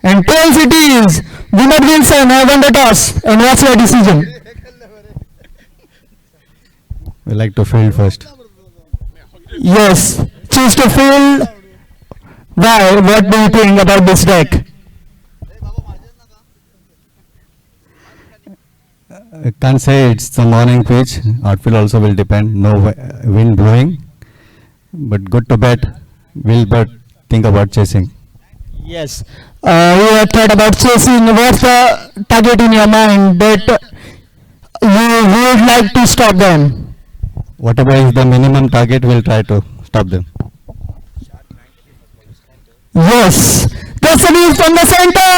And tails it is. Vinod Wilson have won the toss. And what's your decision? We like to field first. Yes. Choose to field. Why? What do you think about this deck? I can't say it's the morning pitch. Outfield also will depend. No wind blowing, but good to bat. Will but think about chasing. Yes. You have thought about chasing. What's the target in your mind that you would like to stop them? Whatever is the minimum target, we'll try to stop them. Yes. That's the news from the center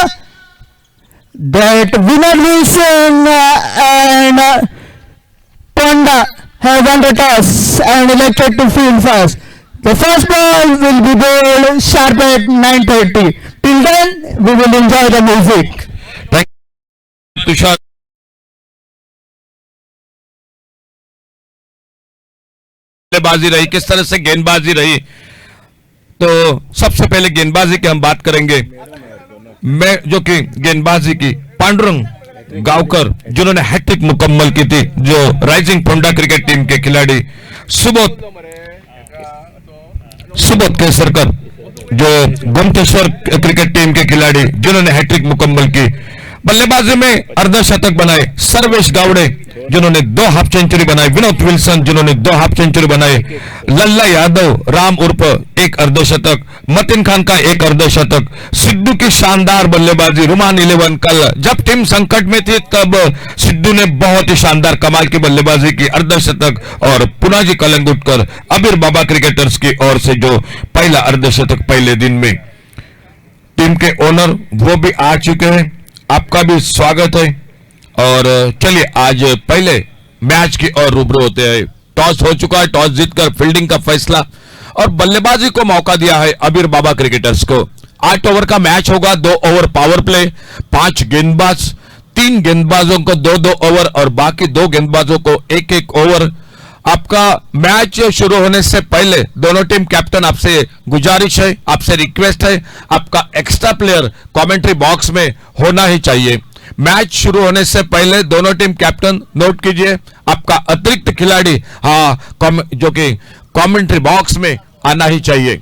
that Vinod Wilson and Ponda have won the toss and elected to field first. The first ball will be bowled sharp at 9:30. Till then, we will enjoy the music. Thank you, Tushar. गेंदबाजी रही, किस तरह से गेंदबाजी रही, तो सबसे पहले गेंदबाजी की हम बात करेंगे। मैं जो कि गेंदबाजी की पांडुरंग गांवकर जिन्होंने हैट्रिक मुकम्मल की थी, जो राइजिंग पोंडा क्रिकेट टीम के खिलाड़ी सुबोध केसरकर, जो गोमतेश्वर क्रिकेट टीम के खिलाड़ी जिन्होंने हैट्रिक मुकम्मल की। बल्लेबाजी में अर्धशतक बनाए सर्वेश गावड़े जिन्होंने 2 हाफ सेंचुरी बनाई, विनोद विल्सन जिन्होंने 2 हाफ सेंचुरी बनाई, लल्ला यादव राम उर्फ 1 अर्धशतक, मतिन खान का 1 अर्धशतक, सिद्धू की शानदार बल्लेबाजी, रुमान 11। कल जब टीम संकट में थी तब सिद्धू ने बहुत ही शानदार कमाल की बल्लेबाजी की, अर्धशतक। और पुनाजी कलंगुटकर अबीर बाबा क्रिकेटर्स की ओर से जो पहला अर्धशतक पहले दिन में। टीम के ओनर वो भी आ चुके हैं, आपका भी स्वागत है। और चलिए आज पहले मैच की ओर रूबरू होते हैं। टॉस हो चुका है, टॉस जीतकर फील्डिंग का फैसला और बल्लेबाजी को मौका दिया है अबीर बाबा क्रिकेटर्स को। 8 ओवर का मैच होगा, 2 ओवर पावर प्ले, 5 गेंदबाज, 3 गेंदबाजों को 2-2 ओवर और बाकी 2 गेंदबाजों को 1-1 ओवर। आपका मैच शुरू होने से पहले दोनों टीम कैप्टन आपसे गुजारिश है, आपसे रिक्वेस्ट है, आपका एक्स्ट्रा प्लेयर कमेंट्री बॉक्स में होना ही चाहिए। मैच शुरू होने से पहले दोनों टीम कैप्टन नोट कीजिए, आपका अतिरिक्त खिलाड़ी जो कि कमेंट्री बॉक्स में आना ही चाहिए।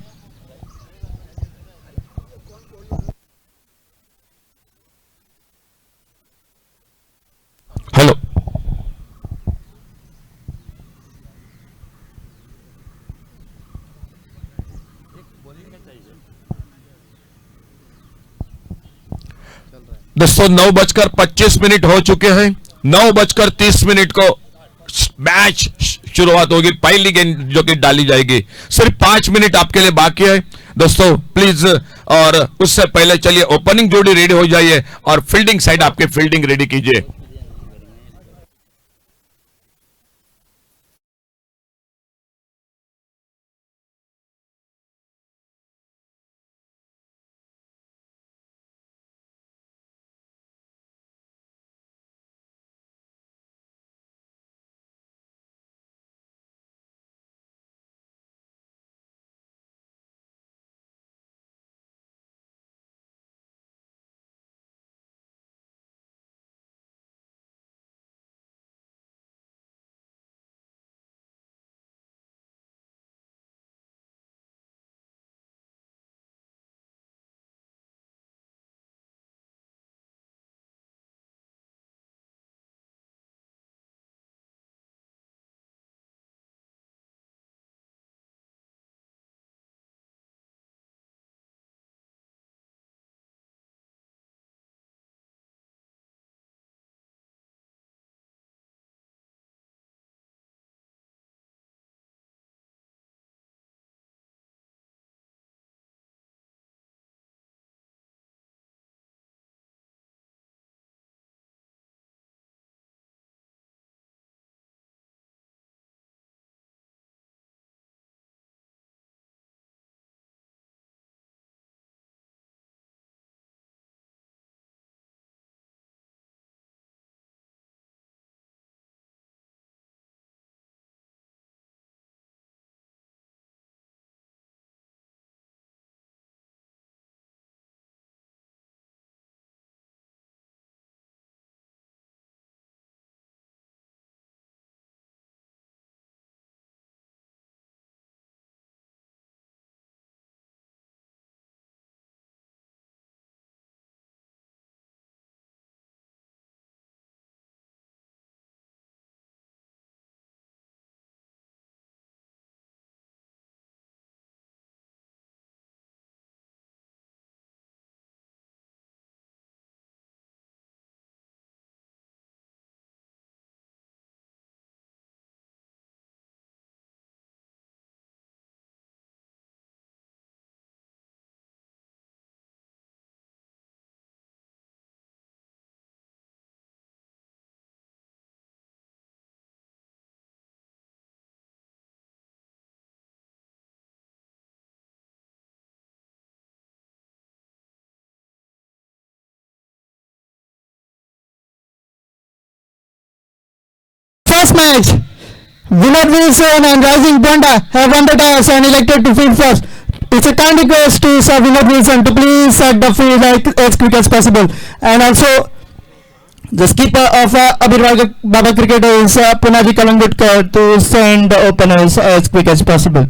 हेलो, दोस्तों 9:25 हो चुके हैं। 9:30 को मैच शुरुआत होगी, पहली गेंद जो कि डाली जाएगी। सिर्फ 5 मिनट आपके लिए बाकी है दोस्तों, प्लीज। और उससे पहले चलिए ओपनिंग जोड़ी रेडी हो जाइए और फील्डिंग साइड आपके फील्डिंग रेडी कीजिए। match. Winner Wilson and Rising Bonda have won the toss and elected to field first. It's a kind request to Sir Winner Wilson to please set the field as quick as possible. And also, the skipper of Abir Baba Cricket is Punaji Kalangutkar to send the openers as quick as possible.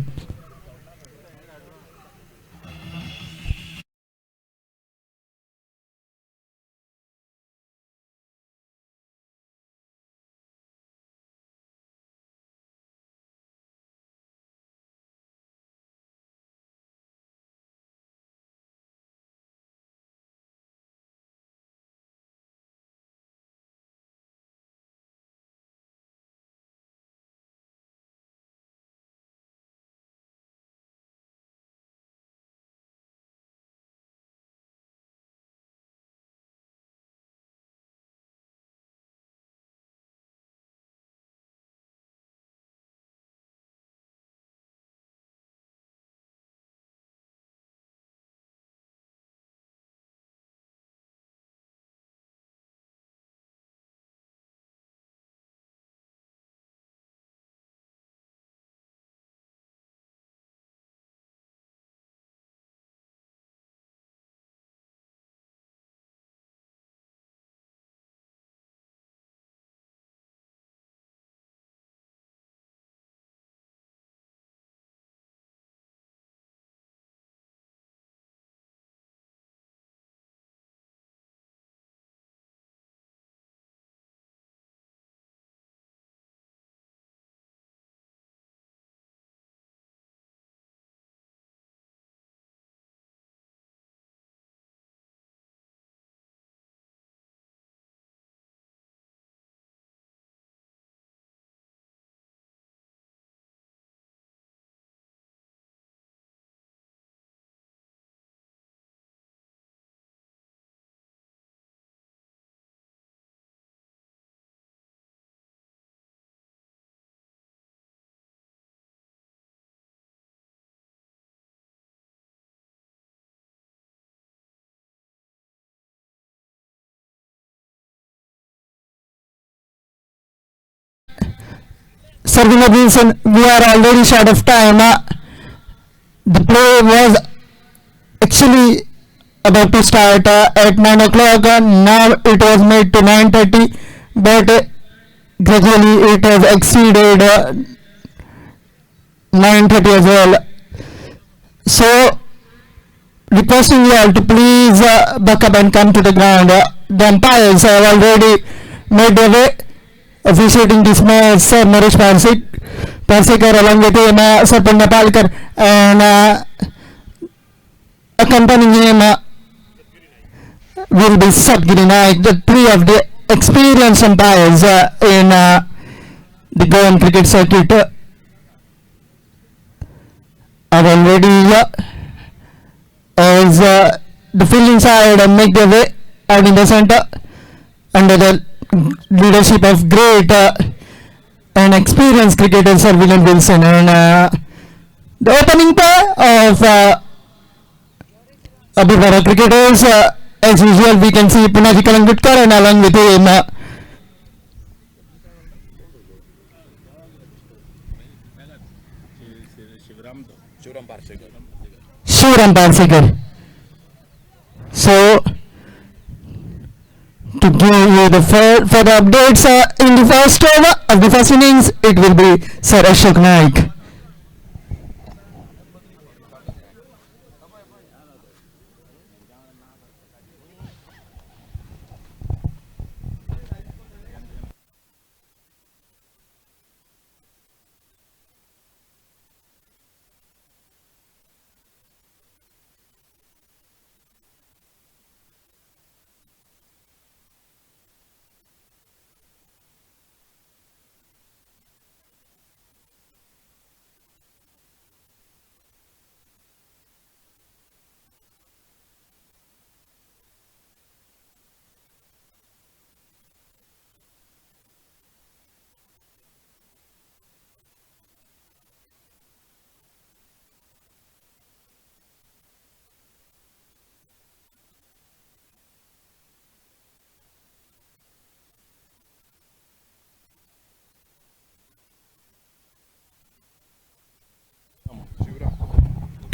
Sir Winner Wilson, we are already short of time. The play was actually about to start at 9 o'clock. Now it was made to 9:30, but gradually it has exceeded 9:30 as well. So, requesting you all to please buck up and come to the ground. The umpires have already made their way. Officiating this match, Sir Naresh Parsekar along with him, Sir Punda Palkar, and accompanying him will be Satgiri Naik, the three of the experienced umpires in the Goan cricket circuit are already as the fielding side make their way out in the center under the leadership of great and experienced cricketer Sir Winner Wilson, and the opening pair of Abhivara cricketers, as usual we can see Punaji Kalangutkar and along with him Shivram Parsekar. So, to give you the further updates in the first over of the first innings, it will be Sir Ashok Naik.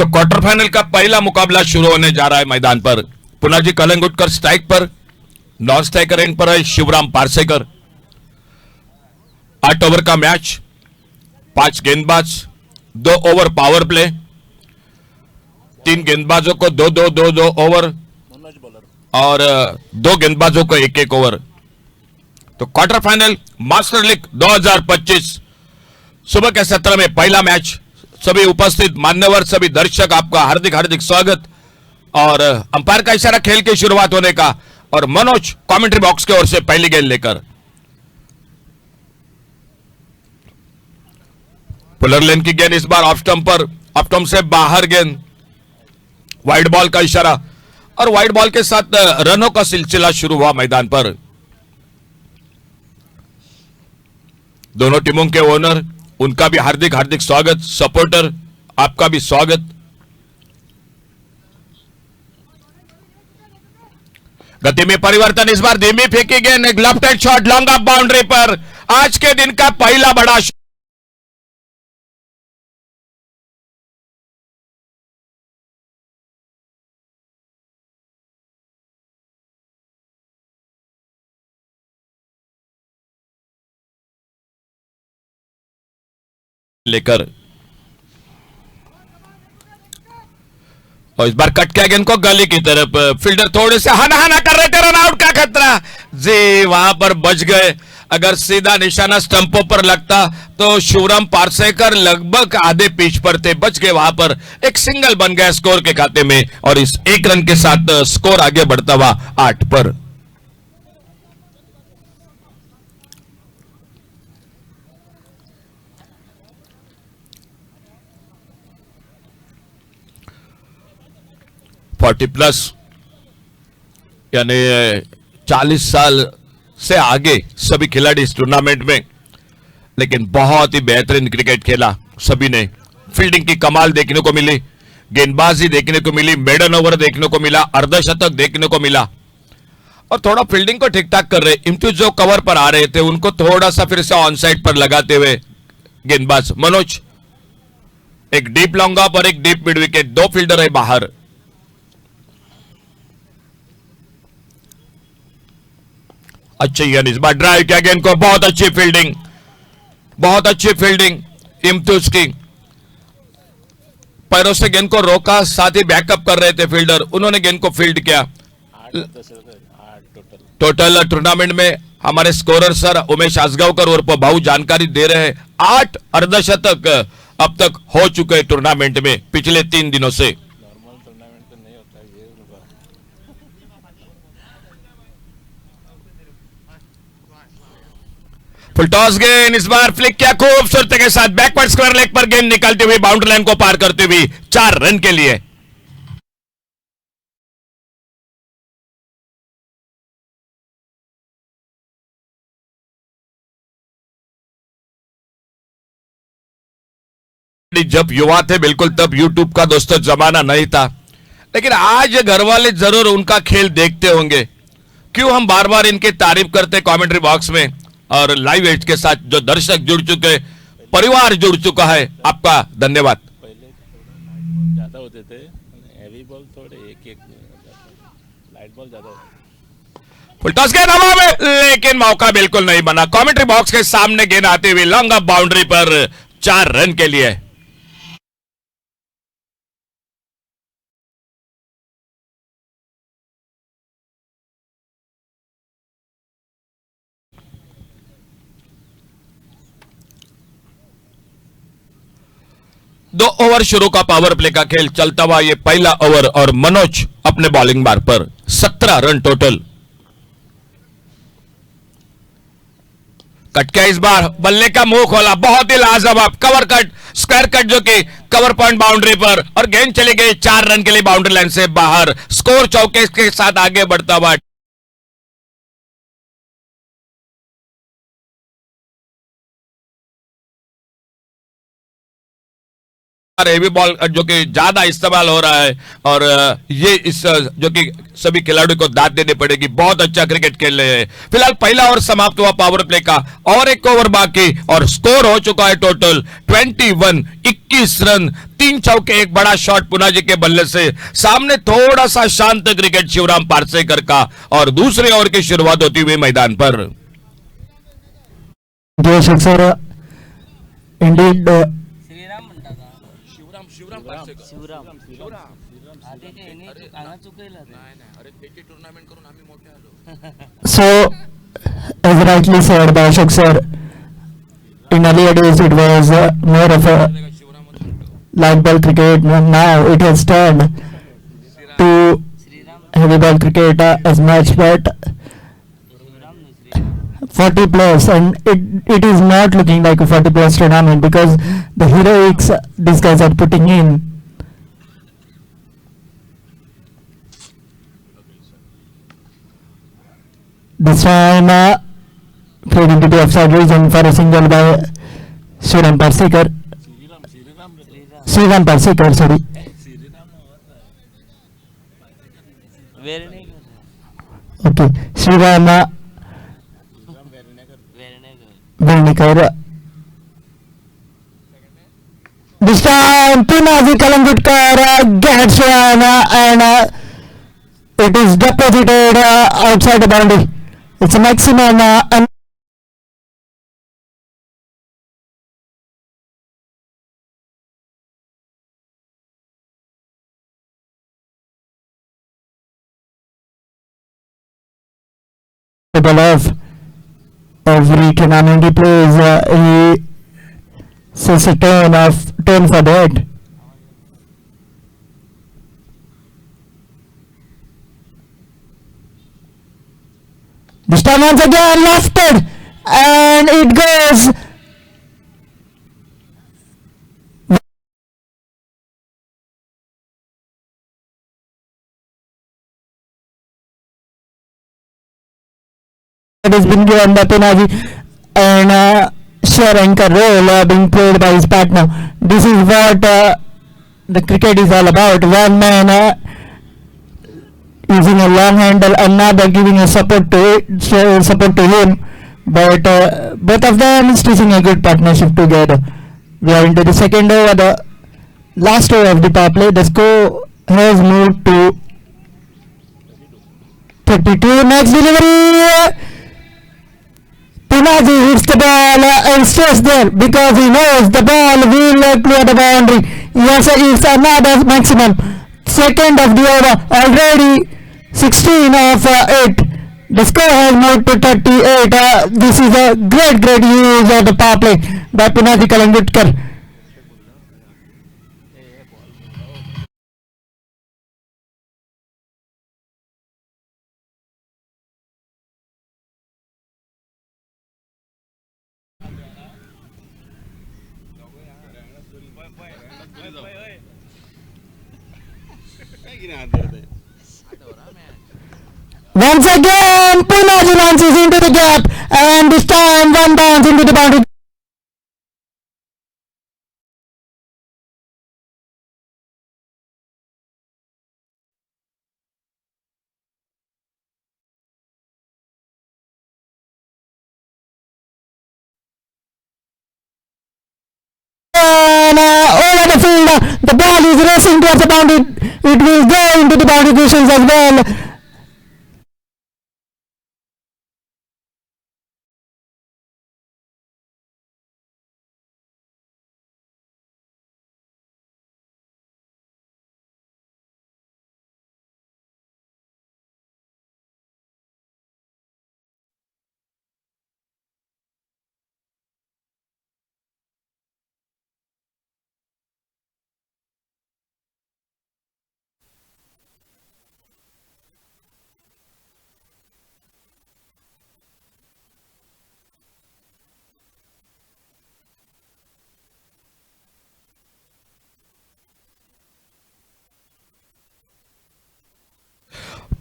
Quarter final का पहला मुकाबला शुरू होने जा रहा है मैदान पर। पुनाजी कलंगुटकर स्ट्राइक पर, नॉन स्ट्राइकर एंड पर है शिवराम पारसेकर। 8 ओवर का मैच, 5 गेंदबाज, 2 ओवर पावर प्ले, 3 गेंदबाजों को 2-2 ओवर और 2 गेंदबाजों को 1-1 ओवर। तो क्वार्टर फाइनल मास्टर लीग 2025 सुबह के सत्र में पहला मैच। सभी उपस्थित मान्यवर, सभी दर्शक, आपका हार्दिक हार्दिक स्वागत। और अंपायर का इशारा खेल की शुरुआत होने का, और मनोज कमेंट्री बॉक्स की ओर से पहली गेंद लेकर। पुलर लेन की गेंद इस बार ऑफ स्टंप पर, ऑफ स्टंप से बाहर गेंद, वाइड बॉल का इशारा, और वाइड बॉल के साथ रनों का सिलसिला शुरू हुआ मैदान पर। दोनों टीमों के ओनर, उनका भी हार्दिक हार्दिक स्वागत। सपोर्टर, आपका भी स्वागत। गति में परिवर्तन, इस बार धीमी फेंकी गेंद, एक left hand shot long off boundary पर। आज के दिन का पहला बड़ा लेकर, और इस बार कट किया गेंद को गली की तरफ। फील्डर थोड़े से हना हना कर रहे थे, रन आउट का खतरा जी, वहां पर बच गए। अगर सीधा निशाना स्टंपों पर लगता तो शिवराम पारसेकर लगभग आधे पिच पर थे, बच गए। वहां पर एक सिंगल बन गया स्कोर के खाते में, और इस 1 रन के साथ स्कोर आगे बढ़ता हुआ 8 पर। फोर्टी प्लस यानी 40 साल से आगे सभी खिलाड़ी इस टूर्नामेंट में, लेकिन बहुत ही बेहतरीन क्रिकेट खेला सभी ने। फील्डिंग की कमाल देखने को मिली, गेंदबाजी देखने को मिली, मेडन ओवर देखने को मिला, अर्धशतक देखने को मिला, और थोड़ा फील्डिंग को ठीक ठाक कर रहे। इम्तियाज जो कवर पर आ रहे थे उनको थोड़ा सा फिर से ऑन साइड पर लगाते हुए गेंदबाज मनोज, एक डीप लॉन्ग ऑफ और एक डीप मिड विकेट, 2 फील्डर है बाहर। अच्छी गेंद, इस बार ड्राइव किया गेंद को, बहुत अच्छी फील्डिंग, बहुत अच्छी फील्डिंग इम्तियाज की। पैरों से गेंद को रोका, साथ ही बैकअप कर रहे थे फील्डर, उन्होंने गेंद को फील्ड किया। टोटल टूर्नामेंट में हमारे स्कोरर सर उमेश आसगांवकर और भाऊ जानकारी दे रहे हैं, 8 अर्धशतक अब तक हो चुके टूर्नामेंट में पिछले 3 दिनों से। फुल टॉस गेंद, इस बार फ्लिक किया खूबसूरती के साथ, बैकवर्ड स्क्वायर लेग पर गेंद निकलती हुई बाउंड्री लाइन को पार करती हुई 4 रन के लिए। जब युवा थे बिल्कुल, तब यूट्यूब का दोस्तों जमाना नहीं था, लेकिन आज घर वाले जरूर उनका खेल देखते होंगे। क्यों हम बार बार इनकी तारीफ करते कमेंट्री बॉक्स में, और लाइव एज के साथ जो दर्शक जुड़ चुके, परिवार जुड़ चुका है, आपका धन्यवाद। पहले थोड़ा ज्यादा होते थे, हैवी बॉल थोड़े एक लाइट बॉल ज्यादा होते। फुल टॉस गेंद हवा में, लेकिन मौका बिल्कुल नहीं बना। कमेंट्री बॉक्स के सामने गेंद आती हुई लॉन्ग ऑफ बाउंड्री पर 4 रन के लिए। दो ओवर शुरू का पावर प्ले का खेल चलता हुआ ये पहला ओवर, और मनोज अपने बॉलिंग बार पर 17 रन टोटल। कट किया, इस बार बल्ले का मुंह खोला, बहुत ही लाजवाब कवर कट, स्क्वायर कट जो कि कवर पॉइंट बाउंड्री पर, और गेंद चली गई 4 रन के लिए बाउंड्री लाइन से बाहर। स्कोर चौके के साथ आगे बढ़ता हुआ हेवी बॉल जो कि ज्यादा इस्तेमाल हो रहा है और ये इस जो कि सभी खिलाड़ियों को दाद देनी पड़ेगी। बहुत अच्छा क्रिकेट खेल रहे हैं। फिलहाल पहला ओवर समाप्त हुआ पावर प्ले का और एक ओवर बाकी और स्कोर हो चुका है टोटल 21 रन, 3 चौके, एक बड़ा शॉट पुना जी के बल्ले से। सामने थोड़ा सा शांत क्रिकेट शिवराम पारसेकर का और दूसरे ओवर की शुरुआत होती हुई मैदान पर। सर इंडीड श्रीराम म्हणता का शिवराम आधी ते यांनी काना चुकवलं So, as rightly said by Ashok sir, in earlier days it was more of a light ball cricket. Now it has turned to heavy ball cricket as much, but 40 plus, and it is not looking like a 40 plus tournament because the heroics these guys are putting in. This time played into the offside region for a single by Sriram Parsekar. Sriram Parsekar, sorry. वेर नहीं कर रहा Okay, Sriram where नहीं कर Vernikar. This time Pinaji Kalangutkar gets one and it is deposited outside the boundary. It's a maximum and of every tournament he plays, he sets a turn for that. This time once again lofted and it goes. It has been given by Pinaji and share anchor role being played by his partner. This is what the cricket is all about. One man using a long handle, another giving a support to him, but both of them stitching a good partnership together. We are into the second over, the last over of the power play. The score has moved to 32. Next delivery. Pinaji hits the ball and stays there because he knows the ball will clear the boundary. Yes, it's another maximum. Second of the over, already 16 of 8. The score has moved to 38. This is a great use of the power play by Pinaji Kalangutkar. Once again, Pinaji launches into the gap, and this time one bounce into the boundary. And over the field, the ball is racing towards the boundary. It will go into the boundary cushions as well.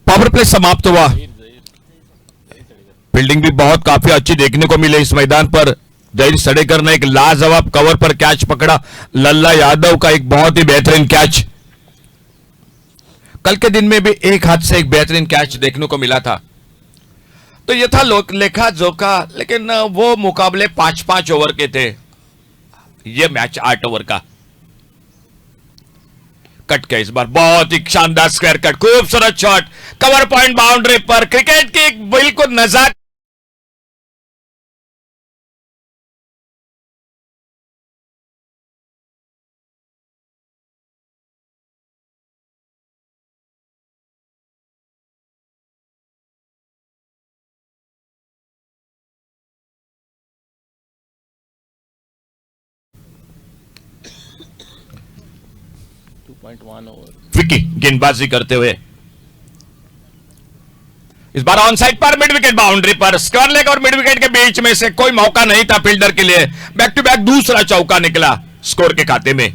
Power play समाप्त हुआ। Fielding भी बहुत काफी अच्छी देखने को मिले इस मैदान पर। जयेश सडेकर ने एक लाजवाब कवर पर कैच पकड़ा, लल्ला यादव का एक बहुत ही बेहतरीन कैच। कल के दिन में भी एक हाथ से एक बेहतरीन कैच देखने को मिला था। तो यह था लेखा जोखा, लेकिन वो मुकाबले 5-5 ओवर के थे, ये मैच 8 ओवर का। कट के इस बार बहुत ही शानदार स्क्वायर कट, खूबसूरत शॉट, कवर पॉइंट बाउंड्री पर, क्रिकेट की एक बिल्कुल नजारा। विकी गेंदबाजी करते हुए इस बार ऑन साइड पर, मिड विकेट बाउंड्री पर, स्क्वायर लेग और मिड विकेट के बीच में से कोई मौका नहीं था फील्डर के लिए। बैक टू बैक दूसरा चौका निकला स्कोर के खाते में।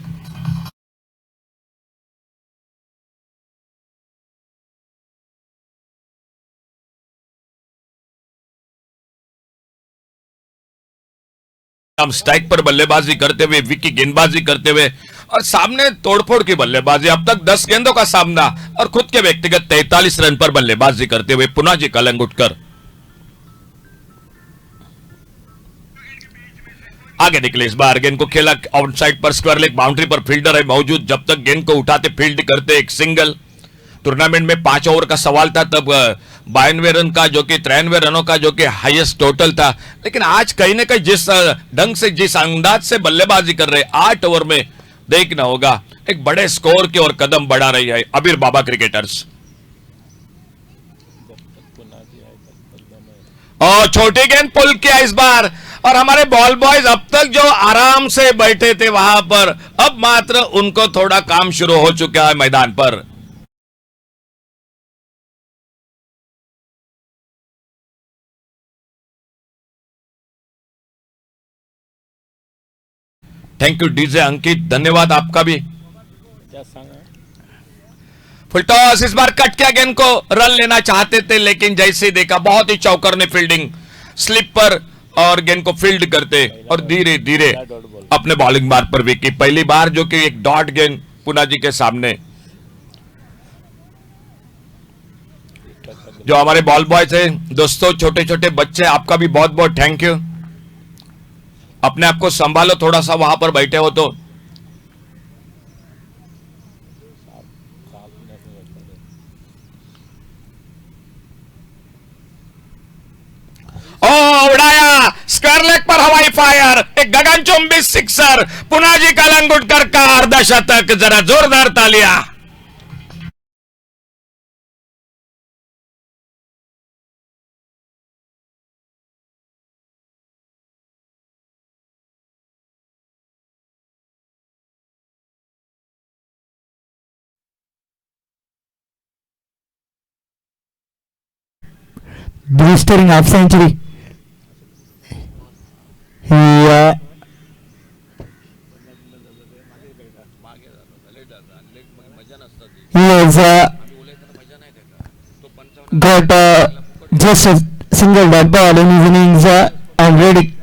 हम स्ट्राइक पर बल्लेबाजी करते हुए, विकी गेंदबाजी करते हुए और सामने तोड़फोड़ की बल्लेबाजी। अब तक 10 गेंदों का सामना और खुद के व्यक्तिगत 43 रन पर बल्लेबाजी करते हुए पुनाजी कलंगुटकर आगे निकले। इस बार गेंद को खेला आउटसाइड पर, स्क्वायर लेग बाउंड्री पर, फील्डर है मौजूद। जब तक गेंद को उठाते फील्ड करते एक सिंगल। टूर्नामेंट में 5 ओवर का सवाल था, तब 92 रन का जो कि 93 रनों का जो कि हाईएस्ट टोटल था। लेकिन आज कहीं ना कहीं जिस ढंग से, जिस अंदाज से बल्लेबाजी कर रहे 8 ओवर में, देखना होगा एक बड़े स्कोर की ओर कदम बढ़ा रही है अबीर बाबा क्रिकेटर्स। और छोटी गेंद पुल किया इस बार, और हमारे बॉल बॉयज अब तक जो आराम से बैठे थे वहां पर, अब मात्र उनको थोड़ा काम शुरू हो चुका है मैदान पर। थैंक यू डीजे अंकित, धन्यवाद आपका भी। फुल टॉस इस बार कट किया, गेंद को रन लेना चाहते थे, लेकिन जैसे देखा बहुत ही चौकर ने फील्डिंग, स्लिप पर और गेंद को फील्ड करते और धीरे धीरे अपने बॉलिंग मार्ग पर विकी। पहली बार जो कि एक डॉट गेंद पुनाजी के सामने। जो हमारे बॉल बॉय थे दोस्तों, छोटे छोटे बच्चे, आपका भी बहुत बहुत थैंक यू। अपने आप को संभालो थोड़ा सा, वहां पर बैठे हो तो। उड़ाया स्क्वायर लेग पर, हवाई फायर, एक गगनचुंबी सिक्सर, पुनाजी कलंगुटकर का अर्धशतक। जरा जोरदार तालियां। blistering half century. He has got just a single dot ball in his innings and ready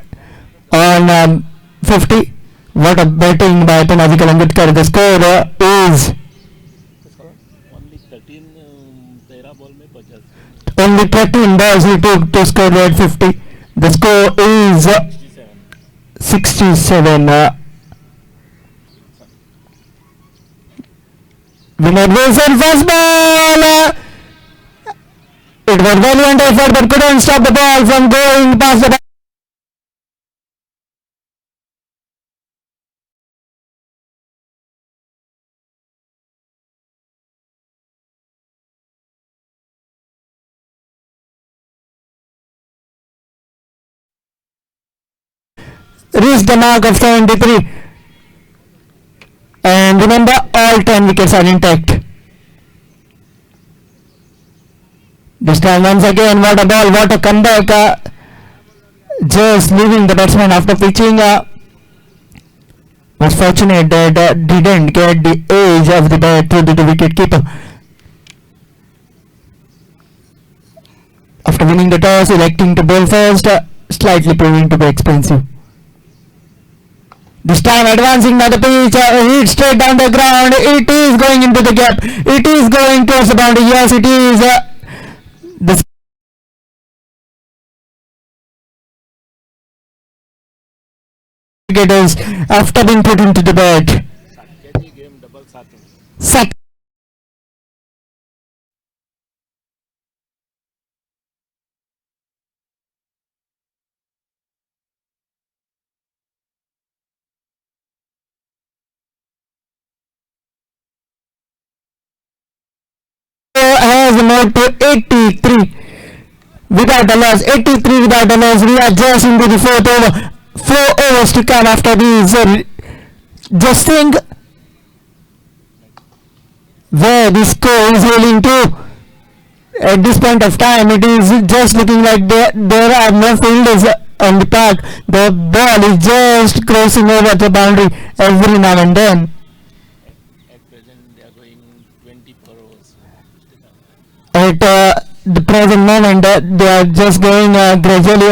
on 50. What a batting by Punaji Kalangutkar. The score is only 13 balls he took to score at 50. The score is 67. Winner Wilson, first ball. It was valiant effort but couldn't stop the ball from going past the. Reached the mark of 73, and remember all 10 wickets are intact. This time once again, what a ball, what a comeback, just leaving the batsman after pitching. Was fortunate that didn't get the edge of the bat to the wicket keeper. After winning the toss, electing to bowl first, slightly proving to be expensive. This time advancing by the pitch, hit straight down the ground. It is going into the gap. It is going towards the boundary. Yes, it is. The cricketers after being put into the bed. Game double साथ में Sat. Has moved to 83 without a loss. 83 without a loss. We are just into the fourth over. 4 overs to come after these. Just think where this score is heading to. At this point of time, it is just looking like there are no fielders on the park. The ball is just crossing over the boundary every now and then. at present they are going 24 overs. At the present moment, they are just going gradually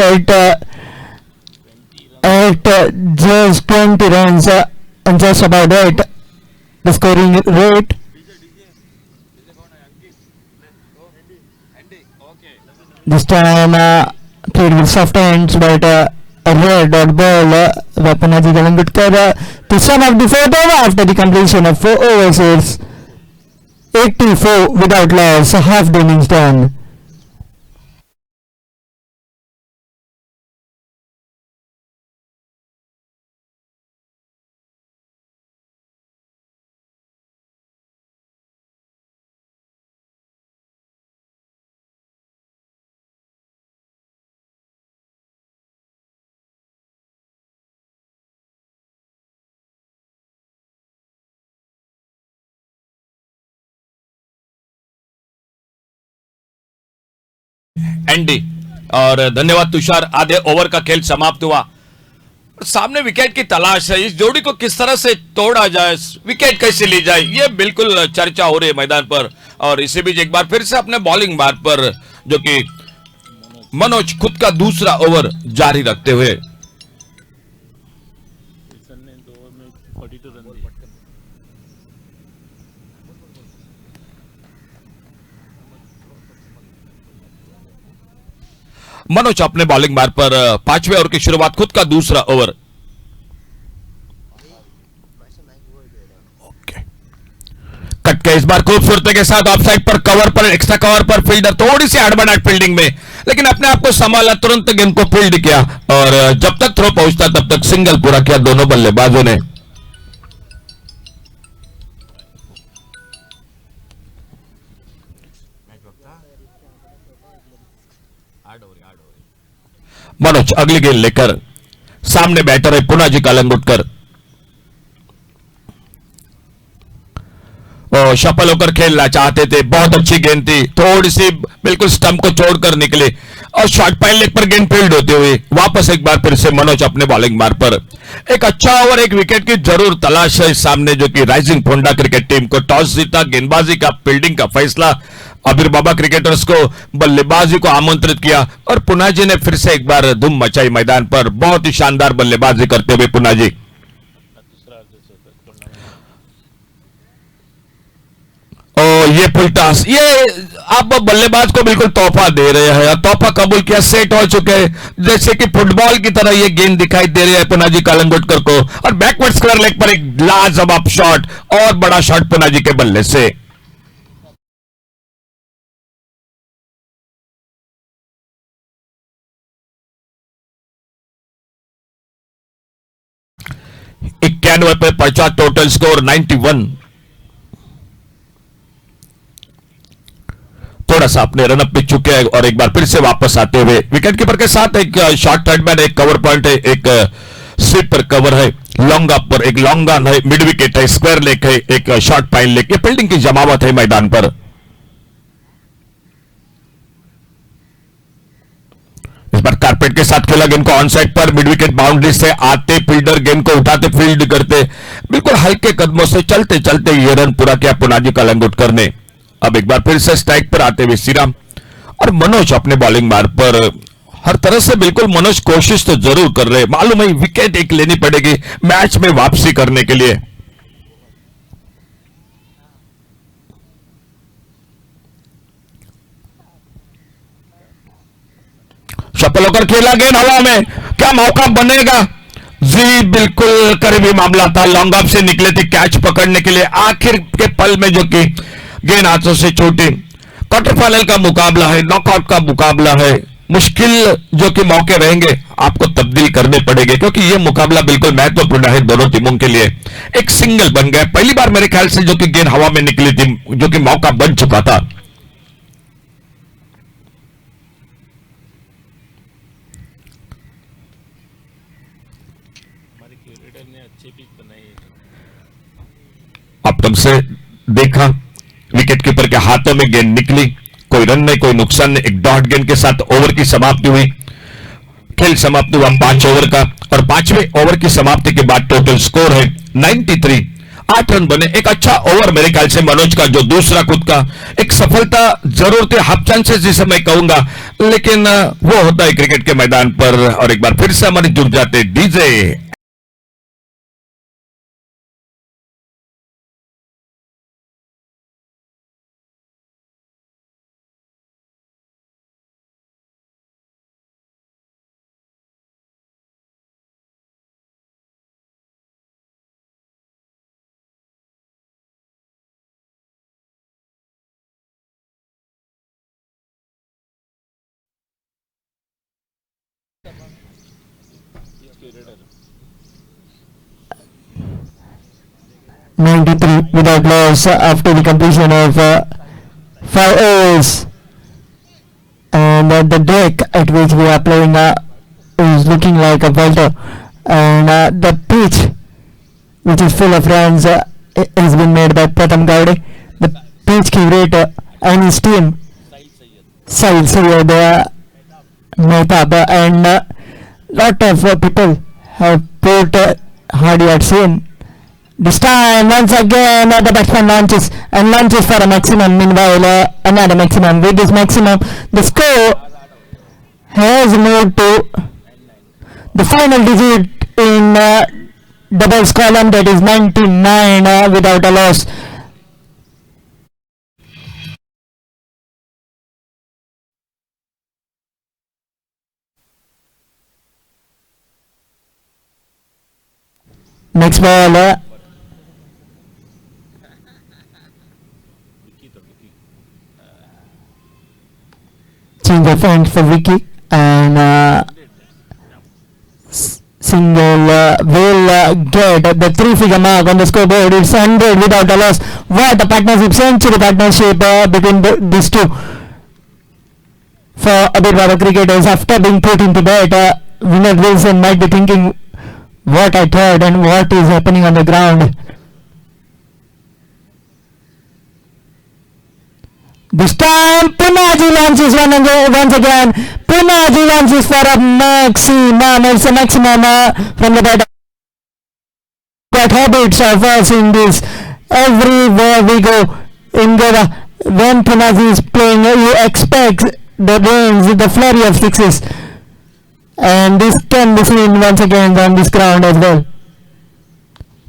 at just 20 runs and just about it. The scoring rate. This time played with soft hands, but a red dot ball by Punaji Galangutkar to sum up the fourth over after the completion of 4 overs. It's 84 without loss, half the innings done. Andy और धन्यवाद तुषार। आधे over का खेल समाप्त हुआ। सामने wicket की तलाश है। इस जोड़ी को किस तरह से तोड़ा जाए, विकेट कैसे ली जाए, ये बिल्कुल चर्चा हो रही है मैदान पर। और इसी बीच एक बार फिर से अपने बॉलिंग मार्ग पर जो कि मनोज खुद का दूसरा ओवर जारी रखते हुए विल्सन ने 2 ओवर में 42 रन दिए। मनोज अपने बॉलिंग मार्ग पर 5वें ओवर की शुरुआत, खुद का दूसरा ओवर। कट के इस बार खूबसूरती के साथ ऑफ साइड पर कवर पर एक्स्ट्रा कवर पर फील्डर थोड़ी सी हड़बड़ाहट फील्डिंग में, लेकिन अपने आप को संभाला, तुरंत गेंद को फील्ड किया और जब तक थ्रो पहुंचता तब तक सिंगल पूरा किया दोनों बल्लेबाजों ने। मनोज अगली गेंद लेकर सामने बैटर है पुनाजी कालंगुटकर। सफल होकर खेलना चाहते थे, बहुत अच्छी गेंद थी, थोड़ी सी बिल्कुल स्टंप को छोड़कर निकले और शॉर्ट पाइल लेग पर गेंद फील्ड होते हुए वापस एक बार फिर से मनोज अपने बॉलिंग मार्ग पर। एक अच्छा ओवर, एक विकेट की जरूर तलाश है सामने जो कि राइजिंग पोंडा क्रिकेट टीम को। टॉस जीता, गेंदबाजी का फील्डिंग का फैसला, अबीर बाबा क्रिकेटर्स को बल्लेबाजी को आमंत्रित किया और पुनाजी ने फिर से एक बार धूम मचाई मैदान पर। बहुत ही शानदार बल्लेबाजी करते हुए पुनाजी। ये फुल टॉस, ये आप बल्लेबाज को बिल्कुल तोहफा दे रहे हैं, तोहफा कबूल किया, सेट हो चुके हैं, जैसे कि फुटबॉल की तरह ये गेंद दिखाई दे रही है पुनाजी कालंगुटकर को। और बैकवर्ड स्क्वायर लेग पर एक लाजवाब शॉट और बड़ा शॉट पुनाजी के बल्ले से। इक्यानवे पे 50 टोटल स्कोर 91। थोड़ा सा अपने रनअप पे चुके हैं और एक बार फिर से वापस आते हुए विकेट कीपर के साथ एक शॉर्ट थर्डमैन, एक कवर पॉइंट है, एक स्वीपर कवर है, लॉन्ग अप पर एक लॉन्ग ऑन है, मिड विकेट है, स्क्वायर लेग है, एक शॉर्ट पाइल लेग। ये फील्डिंग की जमावट है मैदान पर। इस बार कारपेट के साथ खेला गेंद को ऑन साइड पर, मिड विकेट बाउंड्री से आते फील्डर गेंद को उठाते फील्ड करते, बिल्कुल हल्के कदमों से चलते चलते ये रन पूरा किया पुनाजी कालंगुटकर ने। अब एक बार फिर से स्ट्राइक पर आते हुए श्रीराम और मनोज अपने बॉलिंग मार्ग पर हर तरह से बिल्कुल मनोज कोशिश तो जरूर कर रहे हैं, मालूम है विकेट एक लेनी पड़ेगी मैच में वापसी करने के लिए। सफल होकर खेला गेंद हवा में, क्या मौका बनेगा? जी बिल्कुल करीबी मामला था, लॉन्ग ऑफ से निकले थे कैच पकड़ने के लिए, आखिर के पल में जो कि गेंद हाथों से छूटी। क्वार्टर फाइनल का मुकाबला है, नॉकआउट का मुकाबला है, मुश्किल जो कि मौके रहेंगे आपको तब्दील करने पड़ेंगे, क्योंकि यह मुकाबला बिल्कुल महत्वपूर्ण है दोनों टीमों के लिए। एक सिंगल बन गया पहली बार मेरे ख्याल से, जो कि गेंद हवा में निकली थी, जो कि मौका बन चुका था। हमारे क्यूरेटर ने अच्छी पिच बनाई है। अब तब से देखा विकेट कीपर के हाथों में गेंद निकली, कोई रन नहीं, कोई नुकसान नहीं, एक डॉट गेंद के साथ ओवर की समाप्ति हुई। खेल समाप्त हुआ 5 ओवर का, और 5वें ओवर की समाप्ति के बाद टोटल स्कोर है 93। 8 रन बने, एक अच्छा ओवर मेरे ख्याल से मनोज का, जो दूसरा खुद का एक सफलता जरूर थी, हाफ चांसेस जिसे मैं कहूंगा, लेकिन वो होता है क्रिकेट के मैदान पर। और एक बार फिर से हमारे जुड़ जाते DJ. Curator 93 without loss after the completion of 5 overs. And the deck at which we are playing is looking like a welter, and the pitch, which is full of runs, has been made by Pratham Gowde. The pitch curator and his team, Sahil Sayyed, Mehtab, and lot of people have put hard yards in. This time, once again, the batsman launches for a maximum. Meanwhile, another maximum. With this maximum, the score has moved to the final digit in doubles column, that is 99 without a loss. Next ball, change of hand for Vicky, and single will get the 3-figure mark on the scoreboard. It's 100 without a loss. What a partnership, century partnership between these two. For Abir Baba cricketers, after being put into bat, Vinod Wilson might be thinking, what I thought and what is happening on the ground. This time, Pinaji launches once again. Pinaji launches for a maximum. It's a maximum from the bat. Got habits of seeing this everywhere we go in Goa. When Pinaji is playing, you expect the rains, the flurry of sixes. And this can be seen once again on this ground as well.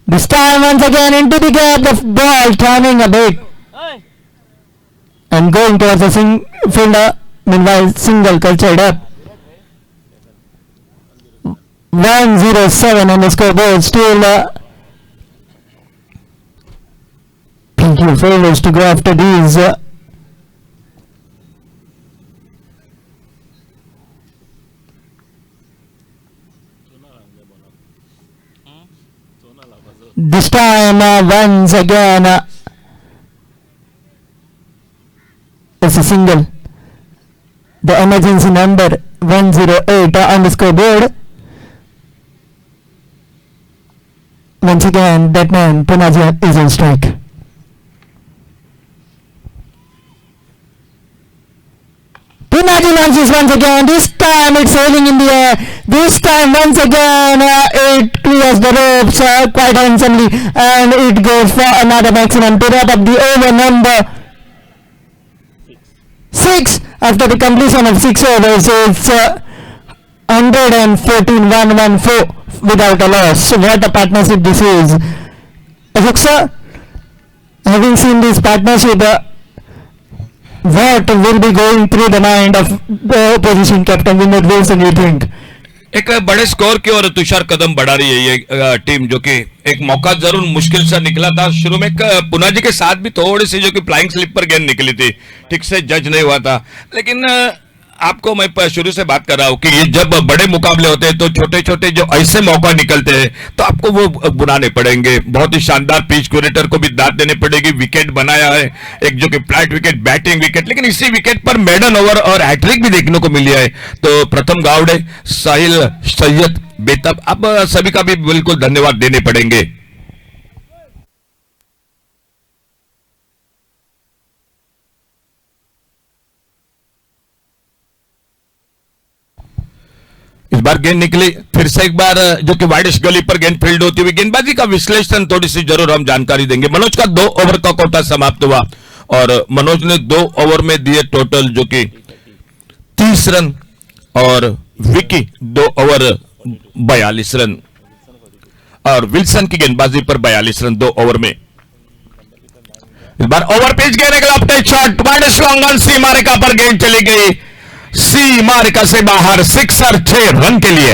This time once again into the gap, the ball turning a bit and going towards the fielder. Meanwhile, single cultured up. 107 on the scoreboard. Still Pinky favors to go after these. This time once again it's a single. The emergency number 108 on the scoreboard. Once again, that man Panaji is on strike. Pinaji launches once again. This time it's sailing in the air. This time once again it clears the ropes quite handsomely, and it goes for another maximum to wrap up the over number 6. After the completion of 6 overs, it's 114 114 without a loss. What a partnership this is. Ashok sir, having seen this partnership, what will be going through the mind of the opposition captain Vinod Wilson, you think? एक बड़े score की ओर तुषार कदम बढ़ा रही है ये team, जो कि एक मौका जरूर मुश्किल से निकला था शुरू में। पुना जी के साथ भी थोड़ी सी जो कि फ्लाइंग स्लिप पर गेंद निकली थी, ठीक से जज नहीं हुआ था। लेकिन आपको मैं शुरू से बात कर रहा हूं कि ये जब बड़े मुकाबले होते हैं तो छोटे छोटे जो ऐसे मौका निकलते हैं तो आपको वो बुनाने पड़ेंगे। बहुत ही शानदार पिच क्यूरेटर को भी दाद देने पड़ेगी, विकेट बनाया है, एक जो कि फ्लैट विकेट, बैटिंग विकेट, लेकिन इसी विकेट पर मेडन ओवर और हैट्रिक भी देखने को मिली है। तो प्रथम गावड़े, साहिल, सैयद, बेताब, अब सभी का भी बिल्कुल धन्यवाद देने पड़ेंगे। इस बार गेंद निकली फिर से एक बार, जो कि वाइडिश गली पर गेंद फील्ड होती हुई। गेंदबाजी का विश्लेषण थोड़ी सी जरूर हम जानकारी देंगे। मनोज का 2 ओवर का कोटा समाप्त हुआ और मनोज ने 2 ओवर में दिए टोटल जो कि 30 रन और विकी 2 ओवर 42 रन और विल्सन की गेंदबाजी पर 42 रन 2 ओवर में। इस बार ओवर पिच गेंद निकला, अपने शॉट वाइडिश लॉन्ग ऑन सीमा रेखा पर गेंद चली गई, सीमा रेखा से बाहर, सिक्सर 6 रन के लिए।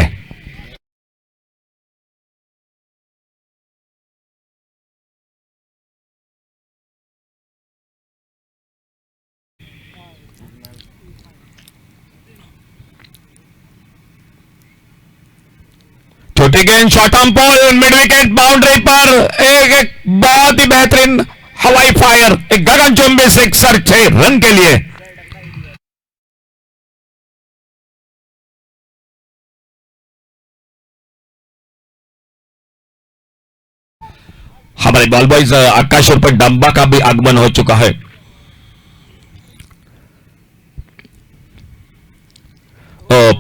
छोटी गेंद short on pull, mid wicket boundary पर एक बहुत ही बेहतरीन हवाई फायर, एक गगनचुंबी सिक्सर 6 रन के लिए। हमारे बॉल बॉयज आकाश पर डंबा का भी आगमन हो चुका है।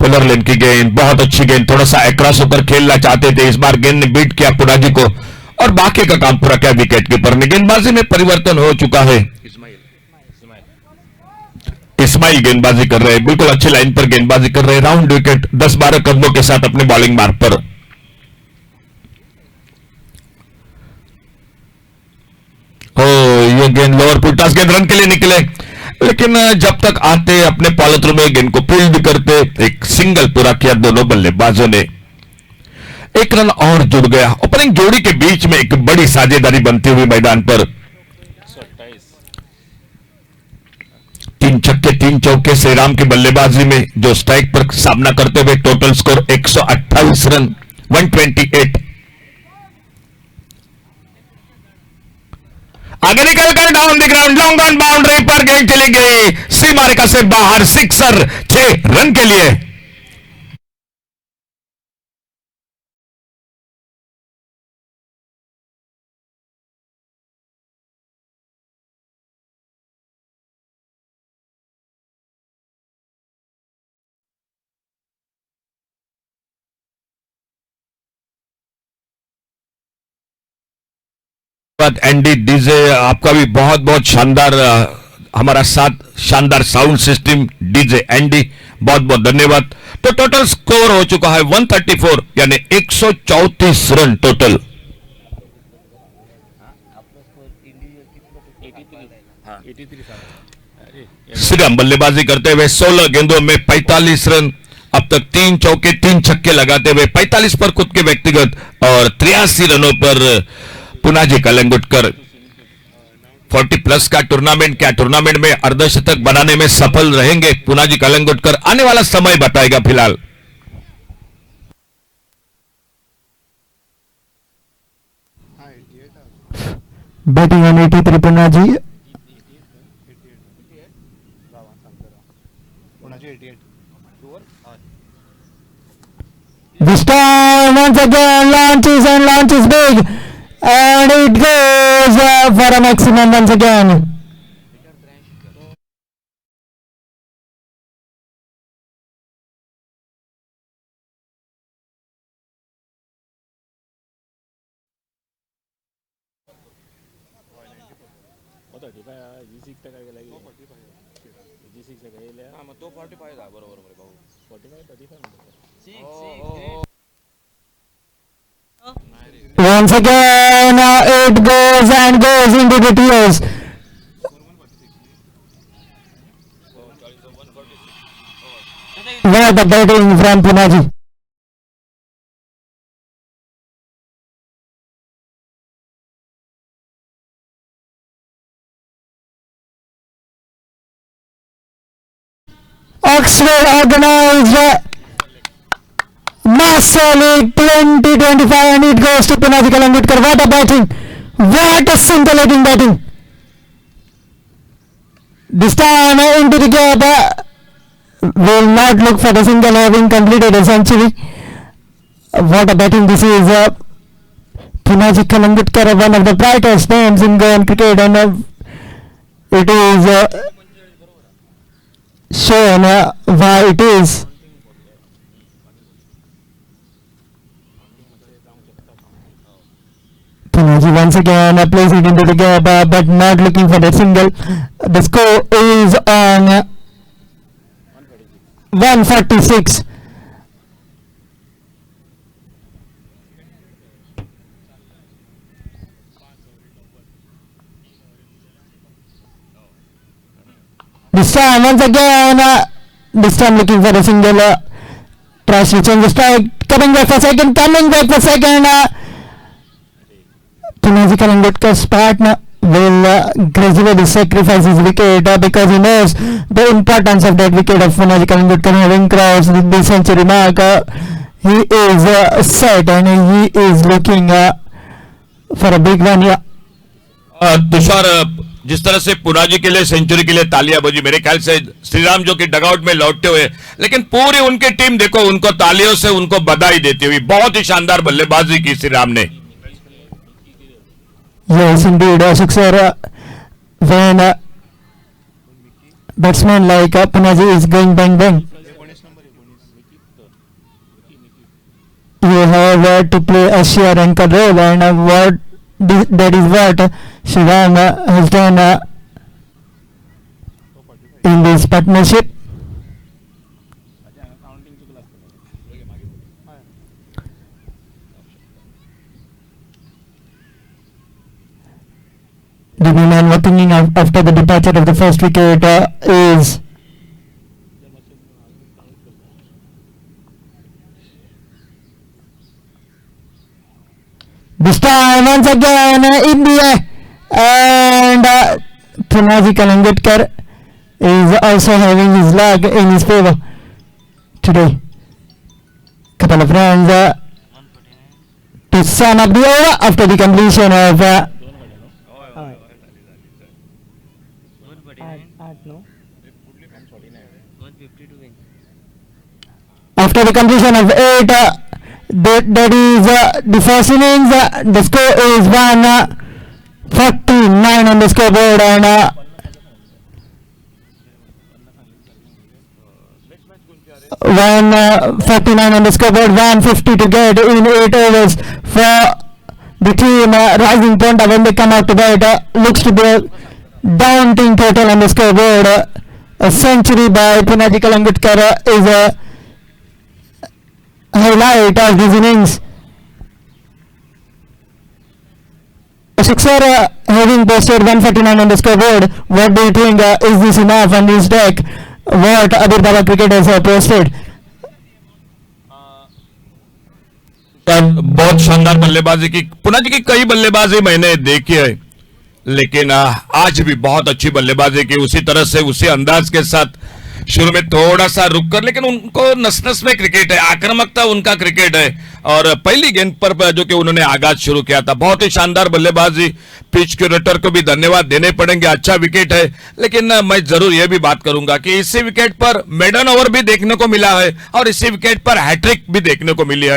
पुलर लेन की गेंद, बहुत अच्छी गेंद, थोड़ा सा एक्रॉस होकर खेलना चाहते थे, इस बार गेंद ने बीट किया पुनाजी को और बाकी का काम पूरा किया विकेट कीपर ने। गेंदबाजी में परिवर्तन हो चुका है, इस्माइल गेंदबाजी कर रहे हैं, बिल्कुल अच्छी लाइन पर गेंदबाजी कर रहे हैं, राउंड विकेट 10-12 कदमों के साथ अपने बॉलिंग मार्ग पर। ये गेंद लोअर पुलटास गेंद रन के लिए निकले, लेकिन जब तक आते अपने पॉलिथ्रो में गेंद को फील्ड करते, एक सिंगल पूरा किया दोनों बल्लेबाजों ने, 1 रन और जुड़ गया। ओपनिंग जोड़ी के बीच में एक बड़ी साझेदारी बनती हुई मैदान पर 3 छक्के 3 चौके श्रीराम की बल्लेबाजी में जो स्ट्राइक पर सामना करते हुए टोटल स्कोर 128 रन 128। आगे निकलकर down the ground long on boundary पर गेंद चली गई, सीमा रेखा से बाहर, सिक्सर 6 रन के लिए। एनडी डीजे आपका भी बहुत बहुत शानदार, हमारा साथ शानदार साउंड सिस्टम डीजे एनडी, बहुत बहुत धन्यवाद। तो टोटल स्कोर हो चुका है 134, यानी 134 रन टोटल। श्रीराम बल्लेबाजी करते हुए 16 गेंदों में 45 रन, अब तक 3 चौके 3 छक्के लगाते हुए 45 पर खुद के व्यक्तिगत और 83 रनों पर पुनाजी कलंगुटकर 40 प्लस का टूर्नामेंट, क्या टूर्नामेंट में अर्धशतक बनाने में सफल रहेंगे पुनाजी कलंगुटकर, आने वाला समय बताएगा। फिलहाल batting on 83 Punaji, this time once again launches and launches big, and it goes for a maximum once again. 36 आहे का हा मग तो 45 आहे बरोबर रे भाऊ 45 35 Once again, it goes and goes into the tears. What a batting from Punaji. Oxford organized Master League 2025 and it goes to Punaji Kalangutkar. What a batting! What a scintillating batting! This time into the gap, will not look for the single, having completed a century. What a batting this is! Punaji Kalangutkar, one of the brightest names in Goan cricket, and it is shown why it is. Punaji once again plays it into the gap, but not looking for the single. The score is on 146. This time once again, this time looking for the single. Tries to change the strike. Coming back for second. Punaji Kalangutkar's partner will gradually sacrifice his wicket because he knows the importance of that wicket of Punaji Kalangutkar having crossed the century mark. He is set and he is looking for a big one here. Tushar जिस तरह से पुनाजी के लिए century के लिए तालियां बजी, मेरे ख्याल से श्रीराम जो कि डगआउट में लौटते हुए, लेकिन पूरी उनकी टीम देखो उनको तालियों से उनको बधाई देती हुई, बहुत ही शानदार बल्लेबाजी की श्रीराम ने. Yes, indeed, sixer when batsman like Punaji is going bang bang. You have to play a sheer anchor role, and that is what Shriram has done in this partnership. The man working after the departure of the first wicket is this time once again in the air, and Punaji Kalangutkar is also having his luck in his favor today. Couple of runs to sum up the over after the completion of 150 to win. after the completion of 8, that is the first innings. The score is 149 on the scoreboard, and 149 on the scoreboard, 150 to get in 8 overs for the team Rising Ponta when they come out to bat. Looks to be a daunting total on the scoreboard. A century by Punaji Kalangutkar is a highlight of these innings. A sixer having posted 149 on the scoreboard. What do you think? Is this enough on this deck? What other Baba cricketers have posted? बहुत शानदार बल्लेबाजी की पुनाजी की कई बल्लेबाजी मैंने देखी है, लेकिन आज भी बहुत अच्छी बल्लेबाजी की. उसी तरह से उसी अंदाज के साथ शुरू में थोड़ा सा रुक कर, लेकिन उनको नस नस में क्रिकेट है, आक्रामकता उनका क्रिकेट है. और पहली गेंद पर जो कि उन्होंने आगाज शुरू किया था, बहुत ही शानदार बल्लेबाजी. पिच क्यूरेटर को भी धन्यवाद देने पड़ेंगे, अच्छा विकेट है. लेकिन मैं जरूर यह भी बात करूंगा कि इसी विकेट पर मेडन ओवर भी देखने को मिला है और इसी विकेट पर हैट्रिक भी देखने को मिली है.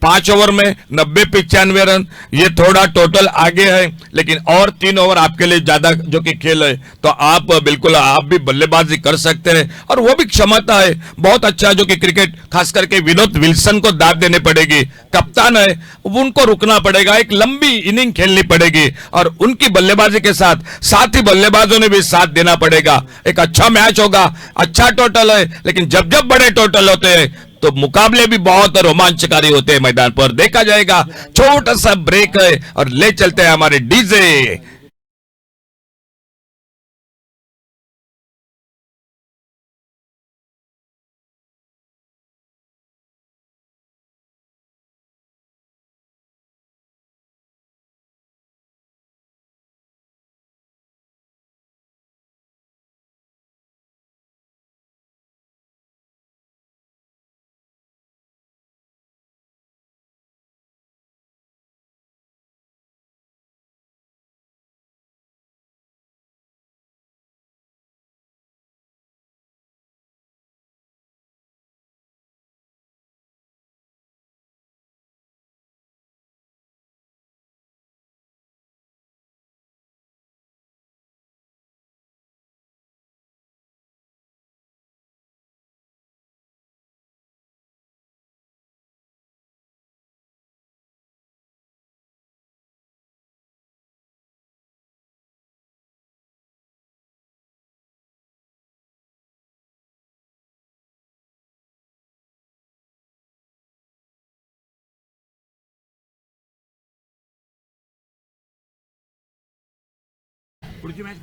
5 ओवर में 90-95 रन, ये थोड़ा टोटल आगे है, लेकिन और 3 ओवर आपके लिए ज्यादा जो कि खेल है, तो आप बिल्कुल आप भी बल्लेबाजी कर सकते हैं. और वो भी क्षमता है बहुत अच्छा, जो कि क्रिकेट खास करके विनोद विल्सन को दाद देने पड़ेगी, कप्तान है, उनको रुकना पड़ेगा, एक लंबी इनिंग खेलनी पड़ेगी और उनकी बल्लेबाजी के साथ ही बल्लेबाजों ने भी साथ देना पड़ेगा। एक अच्छा मैच होगा, अच्छा टोटल है, लेकिन जब जब बड़े टोटल होते हैं तो मुकाबले भी बहुत रोमांचकारी होते हैं मैदान पर, देखा जाएगा। छोटा सा ब्रेक है और ले चलते हैं हमारे DJ.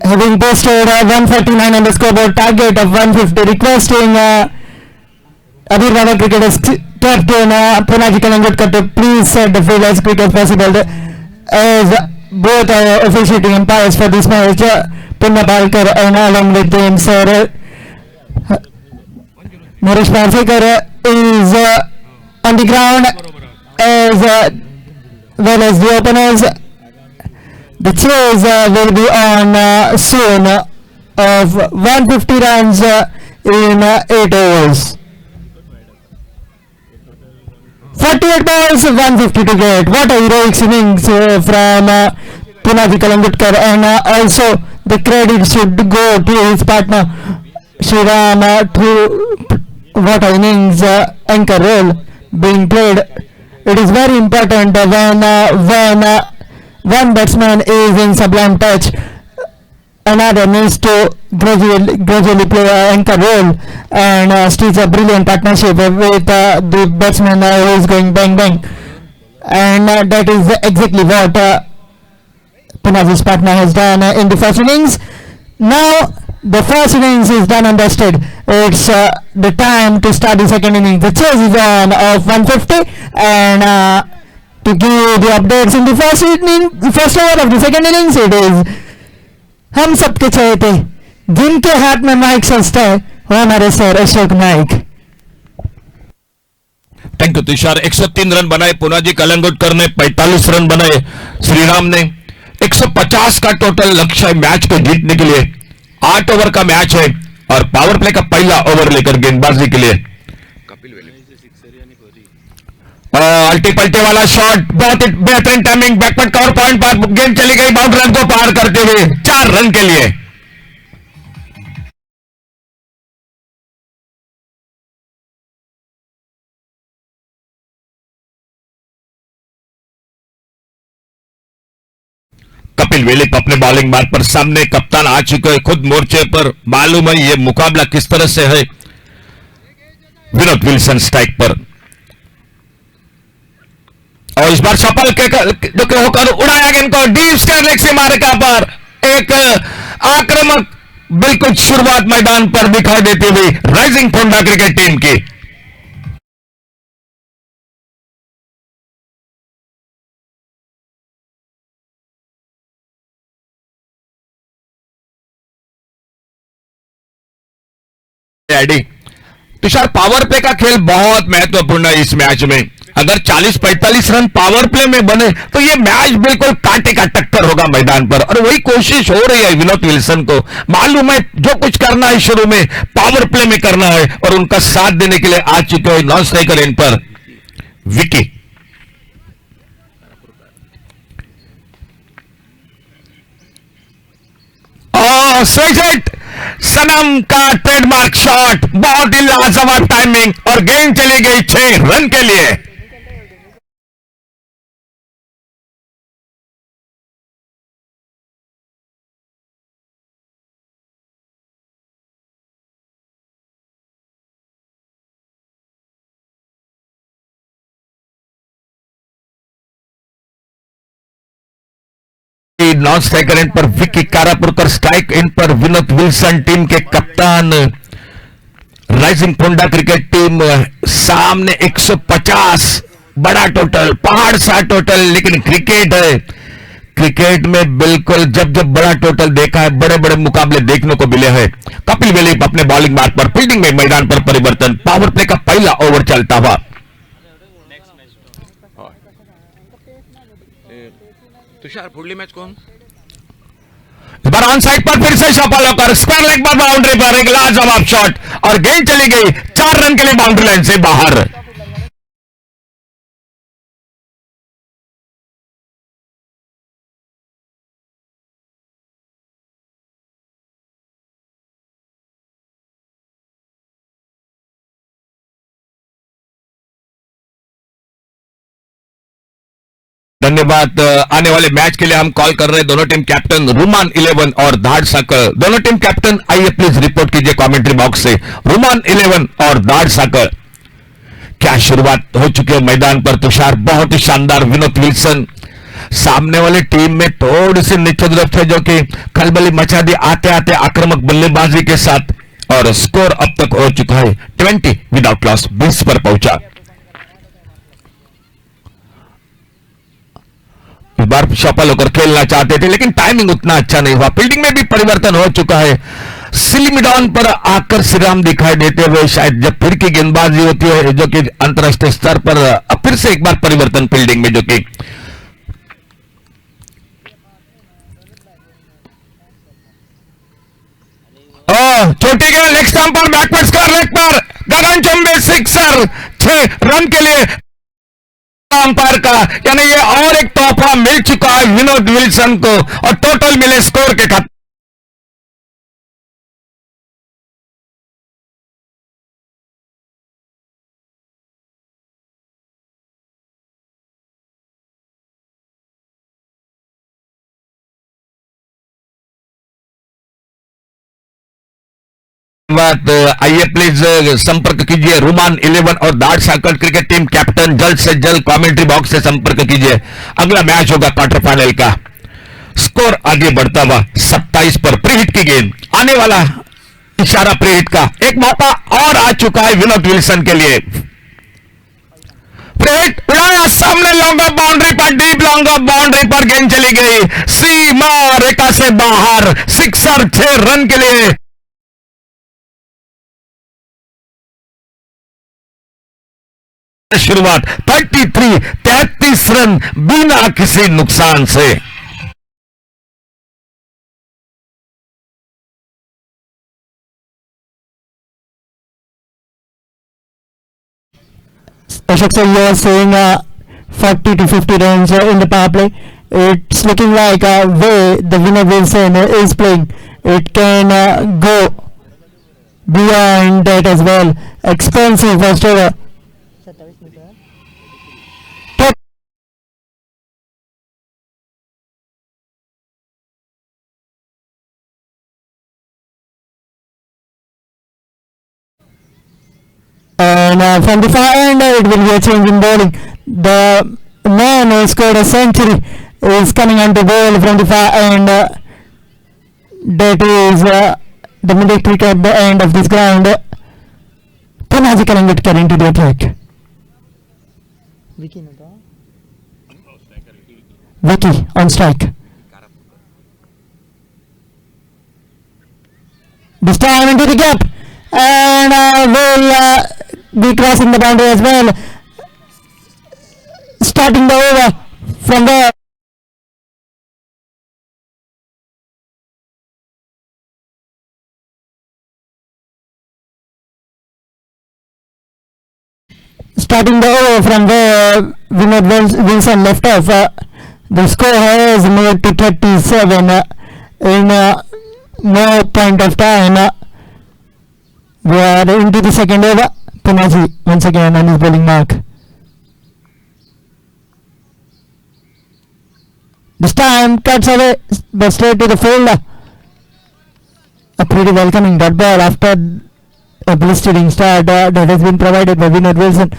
Having posted 149 on the scoreboard, target of 150, requesting Abir Baba Cricketers captain Punaji Kalangutkar to please set the field as quick as possible. As both officiating umpires for this match, Punna Palkar and along with him Sir Naresh Parsekar is on the ground as well as the openers. The chase will be on soon of 150 runs in 8 overs. 48 balls, 150 to get. What a heroic innings from Punaji Kalangutkar, and also the credit should go to his partner Shriram to what a innings anchor role being played. It is very important when one batsman is in sublime touch, another needs to gradually play an anchor role and stitch a brilliant partnership with the batsman who is going bang bang, and that is exactly what Punaji's partner has done in the first innings. Now the first innings is done and dusted. It's the time to start the second innings. The chase is on of 150, and to give you the updates in the first over of the second innings, it is हम सबके चहेते जिनके हाथ में mic सस्ता है वो हमारे sir Ashok Naik. Thank you Tushar. 103 run बनाए पुनाजी कलंगुटकर ने, 45 रन बनाए श्रीराम ने। 150 का टोटल लक्ष्य है मैच को जीतने के लिए। 8 ओवर का मैच है और पावर प्ले का पहला ओवर लेकर गेंदबाजी के लिए अल्टी पल्टे वाला शॉट, बहुत ही बेहतरीन टाइमिंग, बैकवर्ड कवर पॉइंट पर गेंद चली गई, बाउंड्री रन को पार करते हुए 4 रन के लिए। कपिल वेलिप अपने बॉलिंग मार्ग पर सामने, कप्तान आ चुके हैं खुद मोर्चे पर। मालूम है यह मुकाबला किस तरह से है। विनोद विल्सन स्ट्राइक पर और इस बार सफल जो कि होकर उड़ाया गेंद को डीप स्टेट से मार्का पर। एक आक्रामक बिल्कुल शुरुआत मैदान पर दिखाई देती हुई राइजिंग पोंडा क्रिकेट टीम की। तुषार, पावर प्ले का खेल बहुत महत्वपूर्ण है इस मैच में। अगर 40-45 रन पावर प्ले में बने तो ये मैच बिल्कुल कांटे का टक्कर होगा मैदान पर, और वही कोशिश हो रही है विनोद विल्सन को। मालूम है जो कुछ करना है शुरू में पावर प्ले में करना है, और उनका साथ देने के लिए आ चुके हैं नॉन स्ट्राइकर इन पर विकी। स्विच हिट, सनम का ट्रेडमार्क शॉट, बहुत ही लाजवाब टाइमिंग और गेंद चली गई 6 रन के लिए। नॉन स्ट्राइक एंड पर विकी कारापुरकर, स्ट्राइक इन पर विनोद विल्सन, टीम के कप्तान। राइजिंग पोंडा क्रिकेट टीम सामने 150, बड़ा टोटल, पहाड़ सा टोटल, लेकिन क्रिकेट है, क्रिकेट में बिल्कुल जब जब बड़ा टोटल देखा है, बड़े बड़े मुकाबले देखने को मिले हैं। कपिल देव अपने बॉलिंग मार्ग पर, फील्डिंग में मैदान पर परिवर्तन, पावर प्ले का पहला ओवर चलता हुआ। तुषार पुढली मैच कौन? इस बार ऑन साइड पर फिर से शॉपल होकर स्क्वायर लेग पर बाउंड्री पर एक लाजवाब शॉट और गेंद चली गई 4 रन के लिए बाउंड्री लाइन से बाहर। धन्यवाद। आने वाले मैच के लिए हम कॉल कर रहे हैं दोनों टीम कैप्टन रुमान 11 और दाड़ साकर। दोनों टीम कैप्टन आइए प्लीज रिपोर्ट कीजिए कमेंट्री बॉक्स से। रुमान 11 और दाड़ साकर, क्या शुरुआत हो चुकी है मैदान पर तुषार, बहुत ही शानदार। विनोद विल्सन सामने वाली टीम में थोड़ी सी नीचे तरफ थे, जो कि खलबली मचा दी आते आते आक्रामक बल्लेबाजी के साथ, और स्कोर अब तक हो चुका है 20 विदाउट लॉस, 20 पर पहुंचा। इस बार सफल होकर खेलना चाहते थे, लेकिन टाइमिंग उतना अच्छा नहीं हुआ। फील्डिंग में भी परिवर्तन हो चुका है। सिलिमिडॉन पर आकर श्रीराम दिखाई देते हुए, शायद जब फिर की गेंदबाजी होती है जो कि अंतरराष्ट्रीय स्तर पर, अब फिर से एक बार परिवर्तन फील्डिंग में, जो कि छोटी गेंद लेग स्टंप पर, बैकवर्ड स्क्वायर लेग पर गगनचुंबी सिक्सर, 6 रन के लिए अंपायर का, यानी ये और एक तोहफा मिल चुका है विनोद विल्सन को, और टोटल मिले स्कोर के खाते आइए प्लीज संपर्क कीजिए रुमान 11 और दाड़ साकर क्रिकेट टीम कैप्टन, जल्द से जल्द कमेंट्री बॉक्स से संपर्क कीजिए। अगला मैच होगा क्वार्टर फाइनल का। स्कोर आगे बढ़ता हुआ 27 पर, प्रीहिट की गेंद, आने वाला इशारा प्रीहिट का, एक मौका और आ चुका है विनोद विल्सन के लिए। प्रीहिट उड़ाया सामने, लॉन्ग ऑफ बाउंड्री पर, डीप लॉन्ग ऑफ बाउंड्री पर गेंद चली गई सीमा रेखा से बाहर, सिक्सर, 6 रन के लिए। शुरुआत 33 रन बिना किसी नुकसान से। Ashok sir, you are saying 40 to 50 runs in the power play. It's looking like way the winner Wilson is playing. It can go beyond that as well. Expensive first over. And from the far end, it will be a change in bowling. The man who scored a century is coming onto bowl from the far end. That is the military at the end of this ground. Tanaji Kalangatkar into the attack. Vicky on strike. This time into the gap, and will be crossing the boundary as well. Starting the over from there. Starting the over from where Vinod Wilson left off. The score has moved to 37 in no point of time. We are into the second over. Punaji once again on his bowling mark. This time cuts away, but straight to the field. A pretty welcoming dot ball after a blistering start that has been provided by Vinod Wilson.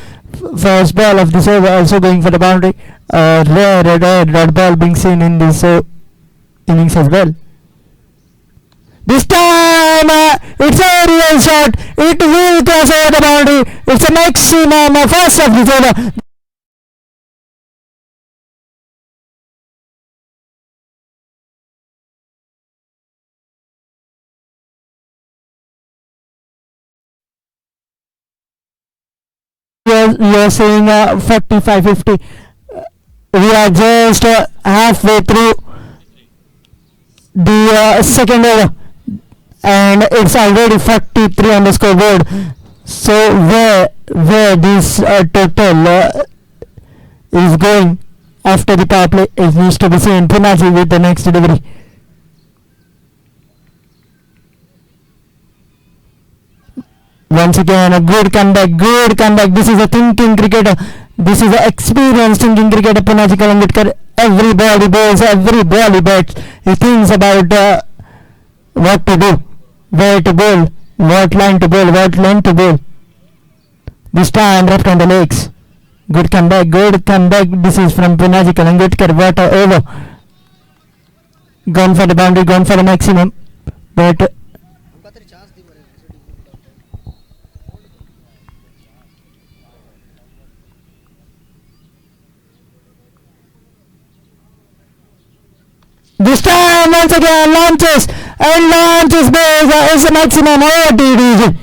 First ball of this over also going for the boundary. Rare dot ball being seen in this innings as well. This time it's a real shot. It will cross over the boundary. It's a maximum first of this over. We are saying 45-50. We are just halfway through the second over, and it's already 43 on the scoreboard. So where this total is going after the power play, it needs to be seen. Punaji with the next delivery. Once again, a good comeback. This is a thinking cricketer. This is an experienced thinking cricketer, Punaji Kalangutkar. Every ball he bowls, every ball he bats. He thinks about what to do, where to bowl, what line to bowl, what length to bowl. This time, left on the legs. Good comeback. This is from Punaji Kalangutkar. What a over. Gone for the boundary, gone for the maximum. But this time once again launches base is the maximum over the region.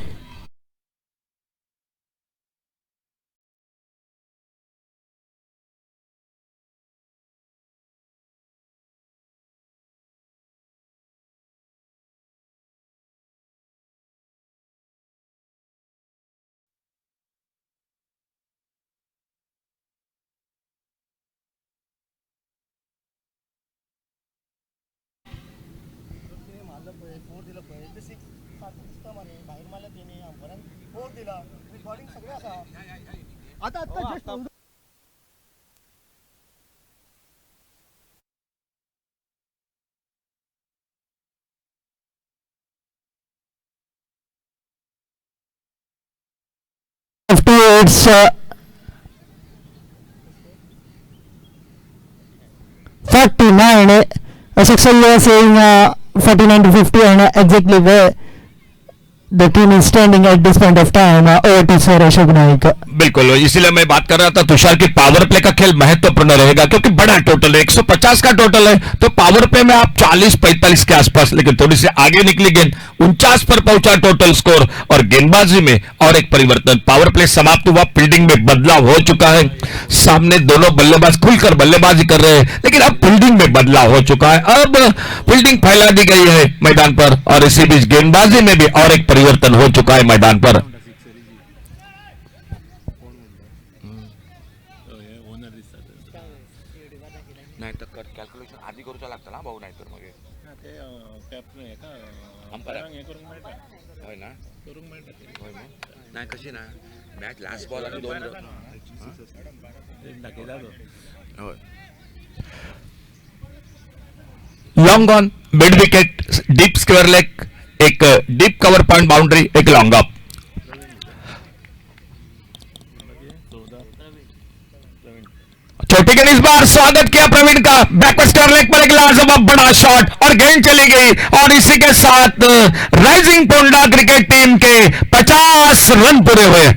It's 49. Successful you are saying 49-50, and exactly where the team is standing at this point of time. Over to Sir Ashok Naik. बिल्कुल, इसीलिए मैं बात कर रहा था तुषार की power play का खेल महत्वपूर्ण रहेगा, क्योंकि बड़ा टोटल है, 150 का टोटल है, तो पावर प्ले में आप 40-45 के आसपास, लेकिन थोड़ी सी आगे निकली गेंद 49 पर पहुंचा टोटल स्कोर। और गेंदबाजी में और एक परिवर्तन, पावर प्ले समाप्त हुआ, फील्डिंग में बदलाव हो चुका है। सामने दोनों बल्लेबाज खुलकर बल्लेबाजी कर रहे हैं, लेकिन अब फील्डिंग में बदलाव हो चुका है। अब फील्डिंग फैला दी गई है मैदान पर, और इसी बीच गेंदबाजी में भी और एक परिवर्तन हो चुका है मैदान पर। नाहीतर कॅल्क्युलेशन आधी करूचा लागतं ना भाऊ, नाहीतर मग होय ना, होय मग नाही कशी ना मॅच लास्ट बॉल आणि 2 होय। Long on, mid wicket, deep square leg, एक डीप कवर पॉइंट बाउंड्री, एक लॉन्ग ऑफ। छोटी गेंद इस बार स्वागत किया प्रवीण का, बैकवर्ड स्क्वायर लेग पर एक लाजवाब बड़ा शॉट और गेंद चली गई, और इसी के साथ राइजिंग पोंडा क्रिकेट टीम के 50 रन पूरे हुए।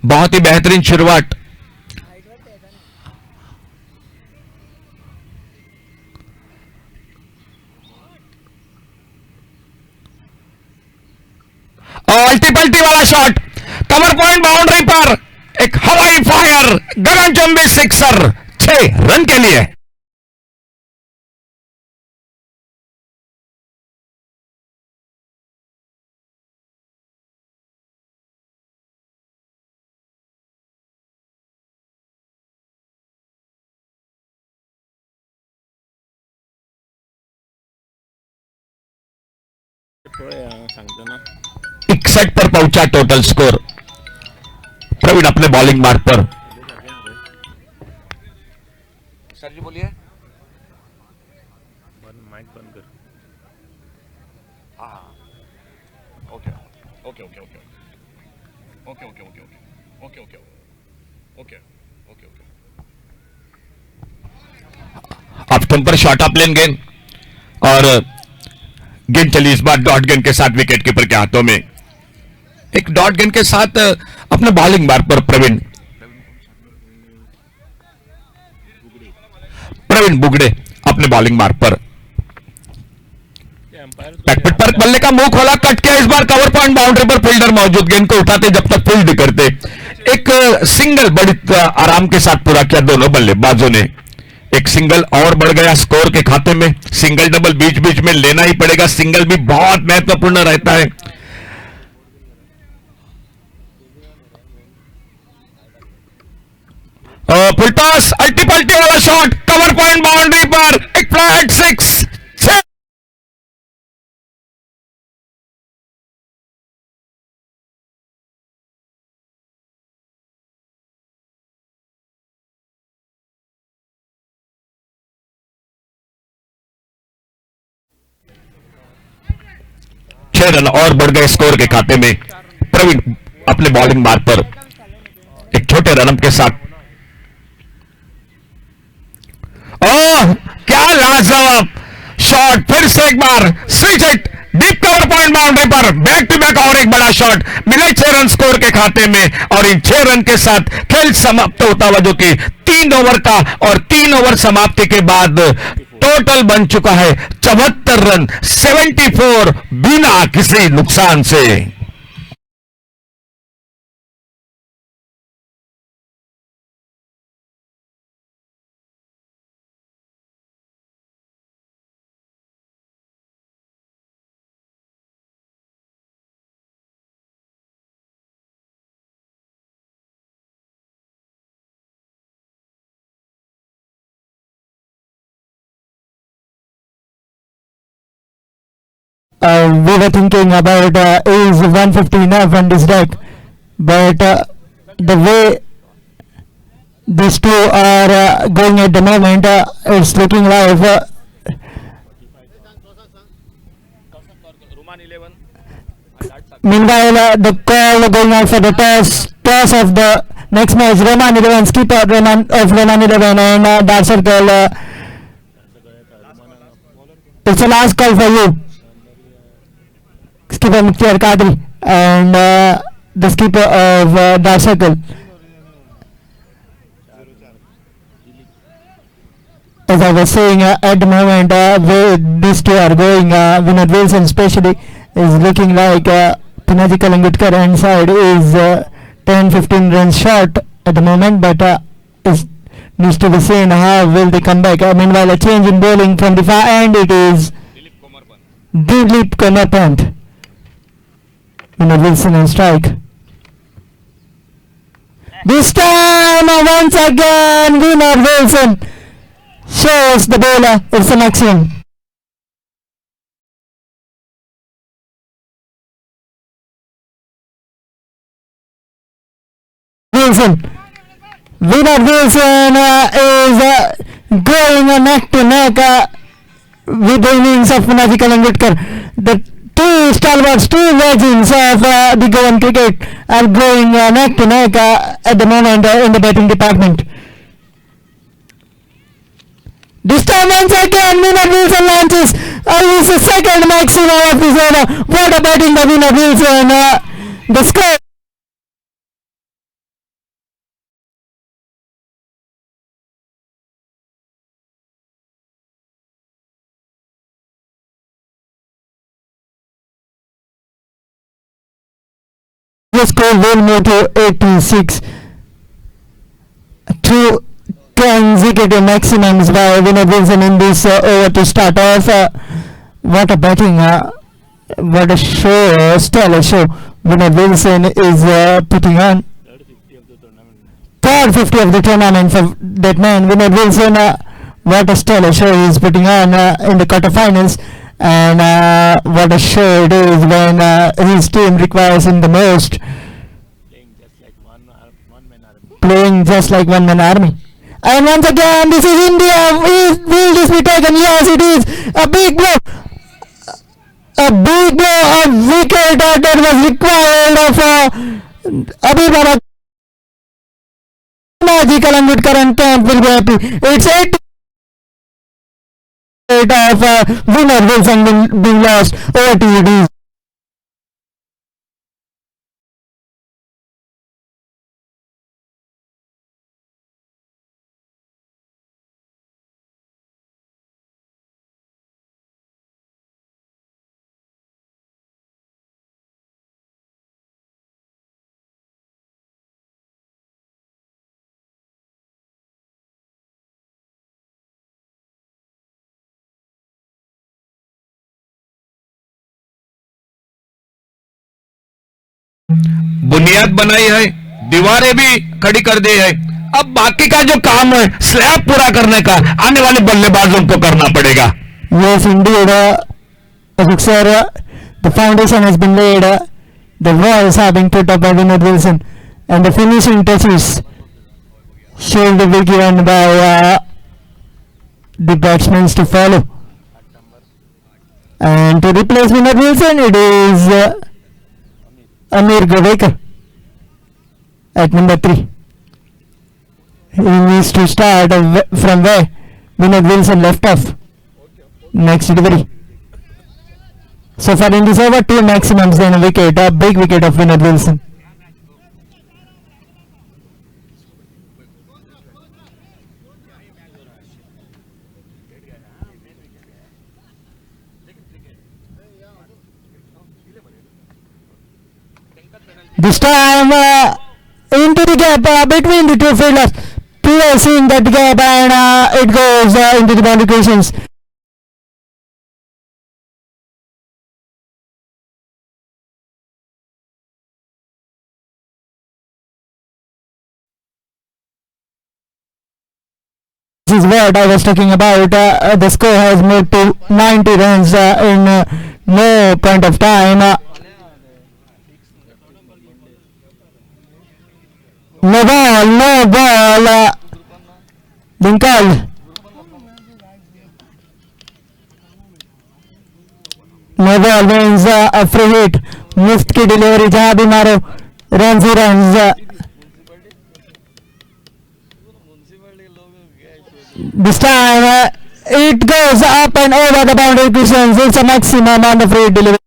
बहुत ही बेहतरीन शुरुआत। अल्टी पल्टी वाला शॉट, कवर पॉइंट बाउंड्री पर एक हवाई फायर, गगनचुंबी सिक्सर, 6 रन के लिए। थोड़े सांगतो ना 61 पर पहुंचा टोटल स्कोर। प्रवीण अपने बॉलिंग मार्ग पर। सर जी बोलिए। माइक बंद कर हाँ okay okay okay okay okay okay okay okay okay okay okay okay अब तुम पर शॉर्ट ऑफ लेन गेंद और गेंद चली इस बार डॉट गेंद के साथ विकेट कीपर के हाथों में। एक डॉट गेंद के साथ अपने बॉलिंग मार्ग पर प्रवीण बुगड़े अपने बॉलिंग मार्ग पर। एम्पायर बैकफुट पर बल्ले का मुंह खोला, कट किया, इस बार कवर पॉइंट बाउंड्री पर फील्डर मौजूद, गेंद को उठाते जब तक फील्ड करते। एक सिंगल बड़ी आराम के साथ पूरा किया दोनों बल्लेबाजों ने। एक सिंगल और बढ़ गया स्कोर के खाते में। सिंगल डबल बीच बीच में लेना ही पड़ेगा, सिंगल भी बहुत महत्वपूर्ण रहता है। फुल टॉस, अल्टी पल्टी वाला शॉट, कवर पॉइंट बाउंड्री पर, एक फ्लैट 6। रन और बढ़ गए स्कोर के खाते में। प्रवीण अपने बॉलिंग मार्ग पर एक छोटे रन के साथ। ओह क्या लाजवाब शॉट, फिर से एक बार switch hit, deep cover point boundary पर, बैक टू बैक और एक बड़ा शॉट, मिले 6 रन स्कोर के खाते में। और इन 6 रन के साथ खेल समाप्त होता हुआ, जो कि 3 ओवर का, और 3 ओवर समाप्ति के बाद टोटल बन चुका है 74 रन, 74 बिना किसी नुकसान से। We were thinking about is 150 enough on this deck, but the way these two are going at the moment, it's looking like meanwhile the call going out for the toss of the next match. Roman 11 skipper of Roman 11 and that circle. It's a last call for you, skipper Mukhtar Kadri and the skipper of Dar Circle. As I was saying, at the moment, where these two are going, Vinod Wilson especially is looking like Pinaji Kalangutkar and side is 10-15 runs short at the moment, but it needs to be seen how will they come back. Meanwhile, a change in bowling from the far end, it is Dilip Kumar Pant. Vinod Wilson on strike. This time, once again, Vinod Wilson shows the bowler it's a maximum. Vinod Wilson is going neck to neck with the innings of Pinaji Kalangutkar. The two stalwarts, two legends of the Goan cricket are going neck to neck at the moment in the batting department. This time once again Vinod Wilson launches is the second maximum of this over. What a batting by Vinod Wilson. The score will move to 86. Two consecutive maximums by Vinod Wilson in this over to start off. What a batting, what a show, stellar show Vinod Wilson is putting on. Third 50 of the tournament for that man, Vinod Wilson. What a stellar show he is putting on in the quarterfinals. and what a show it is when his team requires him the most. playing just like one man army. And once again, this is India. Will this be taken? Yes, it is. A big blow. A big blow. A wicket that was required of Abhibara. Naji Kalangutkar and camp will be happy. It's 8 of winner Wilson being lost. Over to you, D's. बुनियाद बनाई है, दीवारें भी खड़ी कर दी है। अब बाकी का जो काम है स्लैब पूरा करने का आने वाले बल्लेबाजों को करना पड़ेगा। Yes, indeed. Sir, the foundation has been laid. The walls have been put up by Vinod Wilson, and the finishing touches should be given by the batsmen to follow. And to replace Vinod Wilson, it is Amir Govekar at number 3. He needs to start from where Vinod Wilson left off. Next delivery. So far in this over, 2 maximums, then a wicket, a big wicket of Vinod Wilson. This time into the gap between the two fielders. Piercing that gap, and it goes into the boundary creations. This is what I was talking about. The score has moved to 90 runs in no point of time. No ball. Being called. No ball means a free hit. Muft की delivery जहाँ भी मारो runs he runs. This time it goes up and over the boundary cushions. It's a maximum on the free delivery.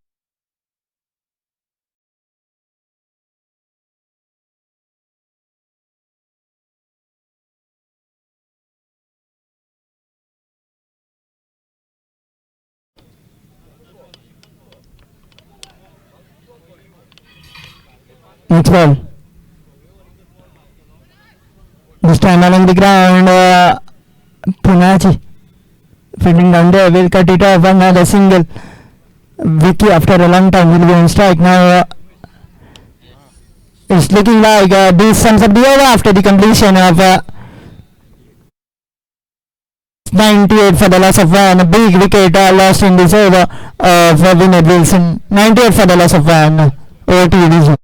Next ball. This time along the ground. Punachi fielding down there will cut it off. Another single. Vicky after a long time will be on strike now. It's looking like this sums up the over after the completion of 98 for the loss of 1. A big wicket lost in this over of Vinod Wilson. 98 for the loss of 1. Over to you.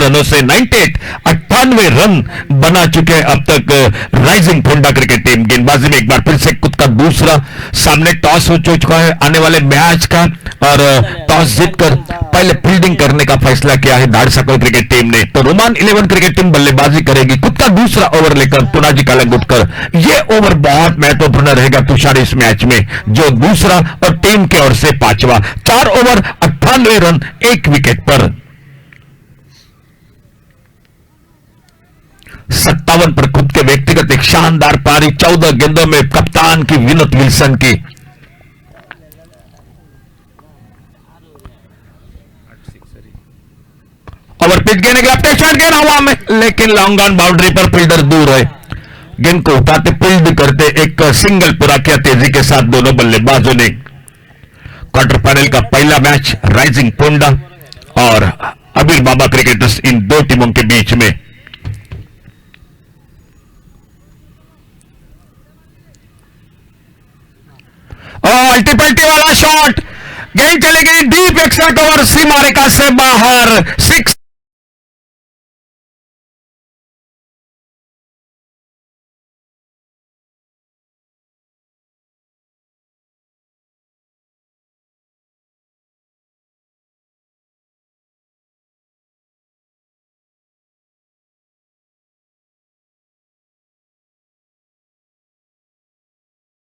रनों से 98 run बना चुके हैं अब तक rising Ponda cricket team. गेंदबाजी में एक बार फिर से खुद का दूसरा, सामने टॉस हो चुका है आने वाले मैच का, और टॉस जीतकर पहले फील्डिंग करने का फैसला किया है दाड़ सकल क्रिकेट टीम ने। तो रोमान 11 क्रिकेट टीम बल्लेबाजी करेगी, खुद का दूसरा ओवर लेकर पुनाजी कालंगुटकर। ये ओवर बहुत महत्वपूर्ण रहेगा तुषार इस मैच में, जो दूसरा और टीम की ओर से 5वां। 4 ओवर 98 रन 1 विकेट पर। 57 पर खुद के व्यक्तिगत एक शानदार पारी, 14 गेंदों में कप्तान की विनोद विल्सन की। पिच गेंद लेफ्ट शॉट गेंद हवा में, लेकिन लॉन्ग ऑन बाउंड्री पर फील्डर दूर है। गेंद को उठाते फील्ड करते एक सिंगल पूरा किया तेजी के साथ दोनों बल्लेबाजों ने। क्वार्टर फाइनल का पहला मैच राइजिंग पोंडा और अबीर बाबा क्रिकेटर्स इन दो टीमों के बीच में। अल्टी पल्टी वाला शॉट, गेंद चली गई डीप एक्स्ट्रा कवर सीमा रेखा से बाहर, 6।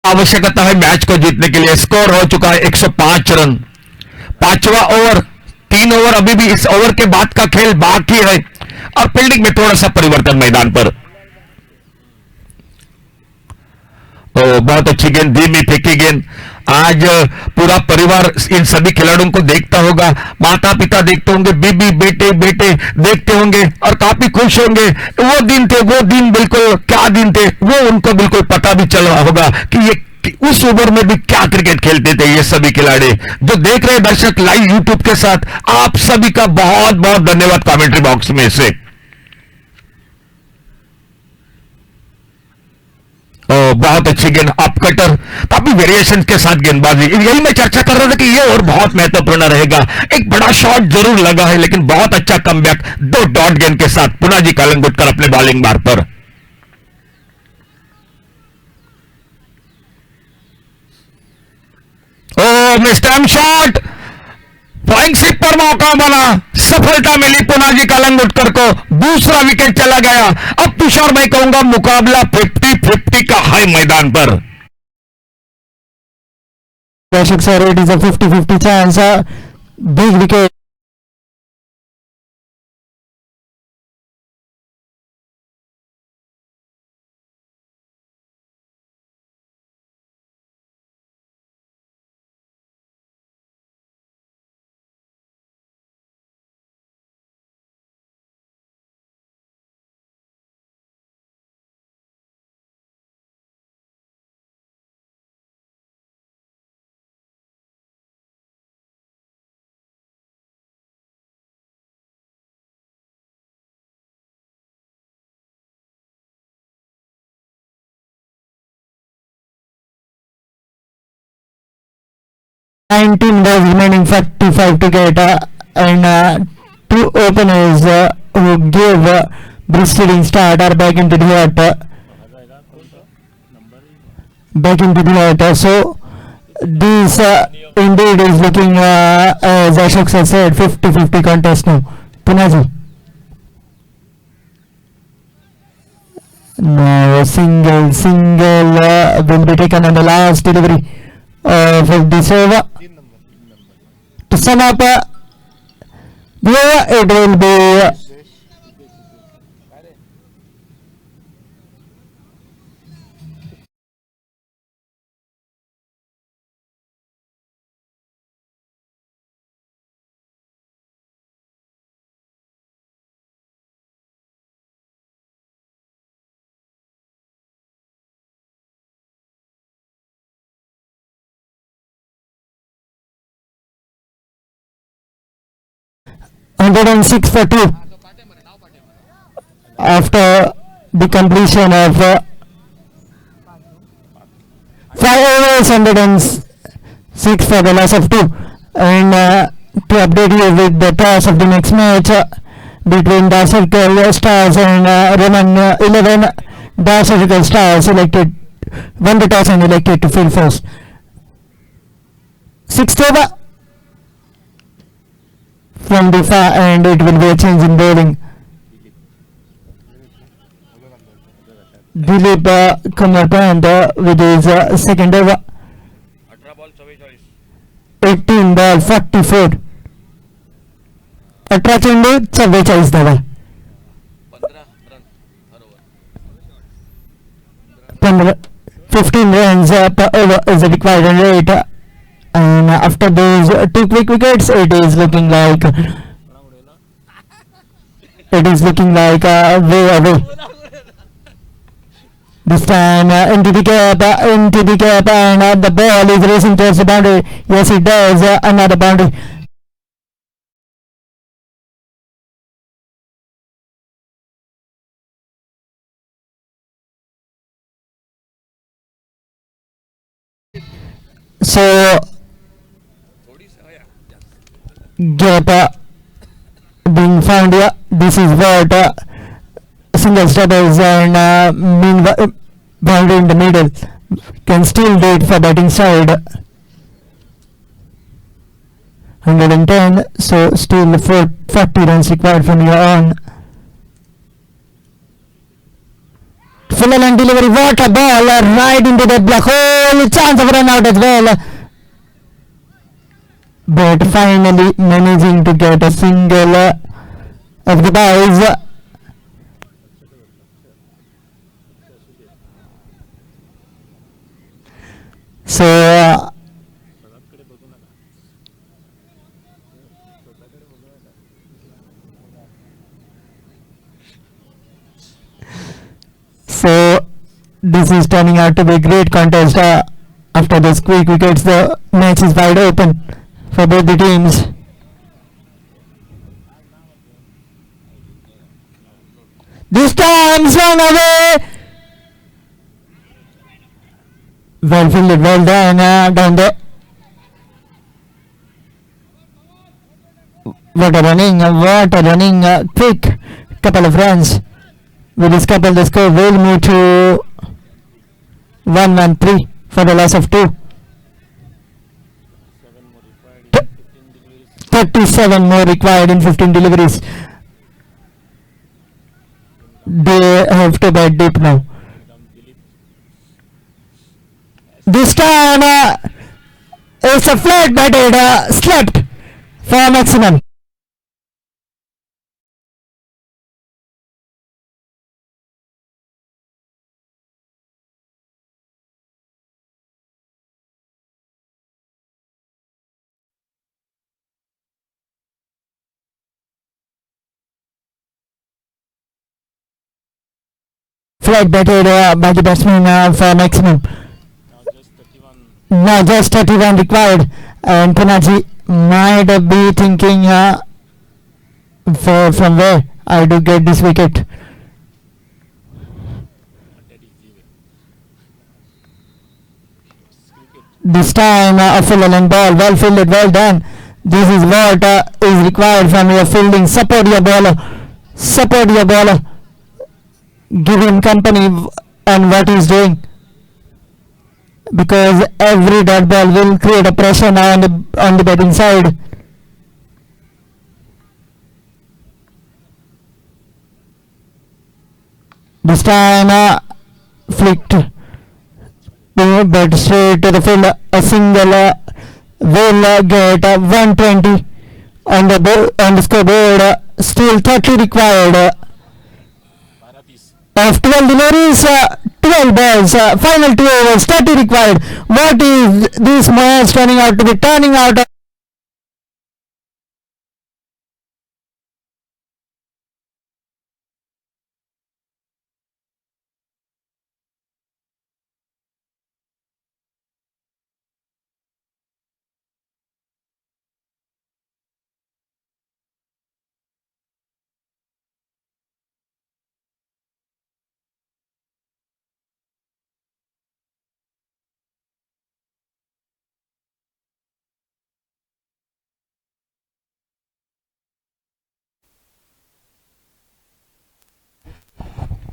आवश्यकता है मैच को जीतने के लिए। स्कोर हो चुका है 105 रन। पांचवा ओवर, 3 ओवर अभी भी इस ओवर के बाद का खेल बाकी है और फील्डिंग में थोड़ा सा परिवर्तन मैदान पर। बहुत अच्छी गेंद, धीमी फेंकी गेंद। आज पूरा परिवार इन सभी खिलाड़ियों को देखता होगा, माता पिता देखते होंगे, बीबी बेटे बेटे देखते होंगे और काफी खुश होंगे। वो दिन थे, वो दिन बिल्कुल क्या दिन थे, वो उनको बिल्कुल पता भी चल रहा होगा कि उस ओवर में भी क्या क्रिकेट खेलते थे ये सभी खिलाड़ी। जो देख रहे दर्शक लाइव यूट्यूब के साथ, आप सभी का बहुत बहुत धन्यवाद कमेंट्री बॉक्स में से। बहुत अच्छी गेंद, अप कटर, काफी वेरिएशन के साथ गेंदबाजी। यही मैं चर्चा कर रहा था कि ये ओवर बहुत महत्वपूर्ण रहेगा। एक बड़ा शॉट जरूर लगा है लेकिन बहुत अच्छा कमबैक 2 डॉट गेंद के साथ पुनाजी कालंगुटकर अपने बॉलिंग मार्ग पर। मिस्टर शॉट, फ्लाइंग स्लिप पर मौका बना, सफलता मिली पुनाजी कालंगुटकर को, दूसरा विकेट चला गया। अब तुषार मैं कहूंगा मुकाबला 50-50 का है मैदान पर। Ashok sir, it is a 50-50 chance. Big wicket. Nineteen was remaining 45 to get and 2 openers who gave blistering start are back into the order. So this indeed is looking as Ashok sir said 50-50 contest now. Punaji. No, single will be taken on the last delivery of this over. To sum up, it will be and 6 for 2 after the completion of 5 overs, 106 for the loss of 2. And to update you with the toss of the next match between the Circle Stars and Roman 11, the Circle Stars won the toss and elected to field first. 6th over from the far, and it will be a change in bowling. Dilip Kamarpant with his second over. 18 ball 44. 18 चेंडू 44 धावा. 15 runs per over is the required rate. And after those 2 quick wickets, it is looking like it is looking like way away. This time into the gap, and the ball is racing towards the boundary. Yes, it does. Another boundary. So gap being found here. This is what singles, doubles, and meanwhile boundary in the middle can still do it for batting side. 110, so still 40 runs required from here on. Full and delivery, what a ball, right into the black hole, chance of run out as well. But finally managing to get a single of the boys. So this is turning out to be a great contest. After those quick wickets, the match is wide open for both the teams. This time swung away. Well fielded, well done down there. What a running, quick couple of runs. With this couple, the score will move to 1-1-3 for the loss of 2. 37 more required in 15 deliveries. They have to bat deep now. This time it's a flat batted slept for maximum. Flat batted by the batsman for maximum. Now just 31 required, and Panaji might be thinking from where I do get this wicket. This time a full and ball, well fielded, well done. This is what is required from your fielding. Support your bowler. Give him company on what he's doing, because every dot ball will create a pressure on the batting side. This time flicked, but straight to the field. A single will get 120 on the scoreboard. Still 30 required. Of 12 deliveries, 12 balls, final 2 overs, 30 required. What is this match turning out to be?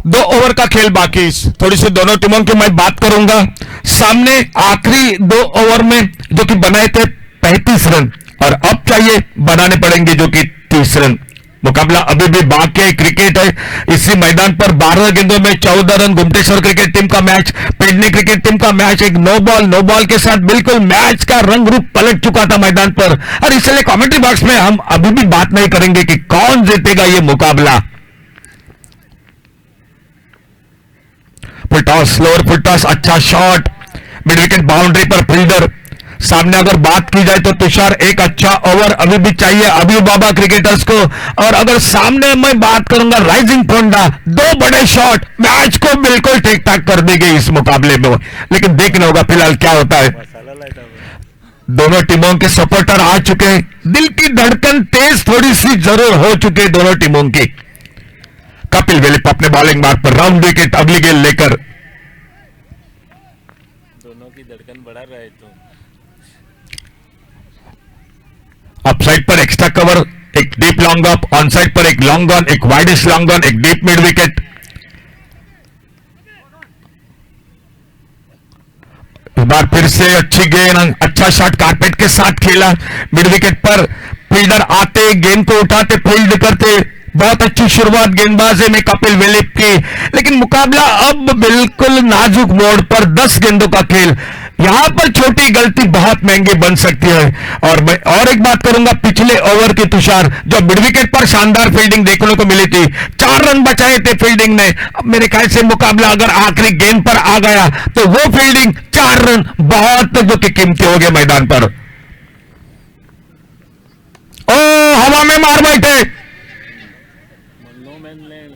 दो over का खेल बाकी। थोड़ी सी दोनों टीमों की मैं बात करूंगा। सामने आखिरी 2 ओवर में जो कि बनाए थे 35 रन, और अब चाहिए बनाने पड़ेंगे जो कि 30 रन। मुकाबला अभी भी बाकी है। क्रिकेट है इसी मैदान पर 12 गेंदों में 14 रन। गुमटेश्वर क्रिकेट टीम का मैच, पेडने क्रिकेट टीम का मैच एक नो बॉल के साथ बिल्कुल मैच का रंग रूप पलट चुका था मैदान पर। और इसलिए कमेंट्री बॉक्स में हम अभी भी बात नहीं करेंगे कि कौन जीतेगा ये मुकाबला। Full toss, slower full toss, अच्छा शॉट, मिड विकेट बाउंड्री पर फील्डर सामने अगर बात की जाए तो तुषार एक अच्छा ओवर अभी भी चाहिए अभी बाबा क्रिकेटर्स को। और अगर सामने मैं बात करूंगा राइजिंग पोंडा, 2 बड़े शॉट मैच को बिल्कुल ठीक ठाक कर देंगे इस मुकाबले में, लेकिन देखना होगा फिलहाल क्या होता है। दोनों टीमों के सपोर्टर आ चुके हैं, दिल की धड़कन तेज थोड़ी सी जरूर हो चुकी है दोनों टीमों की। कपिल वेलिप अपने बॉलिंग मार्ग पर राउंड विकेट अगली गेंद लेकर। दोनों की धड़कन बढ़ा रहे तो अप साइड पर एक्स्ट्रा कवर, एक deep long up, on side पर एक लॉन्ग ऑन, एक वाइडेस्ट लॉन्ग ऑन, एक डीप मिड विकेट। इस बार फिर से अच्छी गेंद, अच्छा शॉट कारपेट के साथ खेला मिड विकेट पर। फील्डर आते गेंद को उठाते फील्ड करते, बहुत अच्छी शुरुआत गेंदबाजी में कपिल वेलिप की, लेकिन मुकाबला अब बिल्कुल नाजुक मोड़ पर 10 गेंदों का खेल। यहां पर छोटी गलती बहुत महंगी बन सकती है। और मैं और एक बात करूंगा पिछले ओवर की तुषार, जो मिड विकेट पर शानदार फील्डिंग देखने को मिली थी, 4 रन बचाए थे फील्डिंग ने। अब मेरे ख्याल से मुकाबला अगर आखिरी गेंद पर आ गया तो वो फील्डिंग 4 रन बहुत जो कि कीमती हो गए मैदान पर। ओ हवा में मार बैठे, नो मैन लैंड।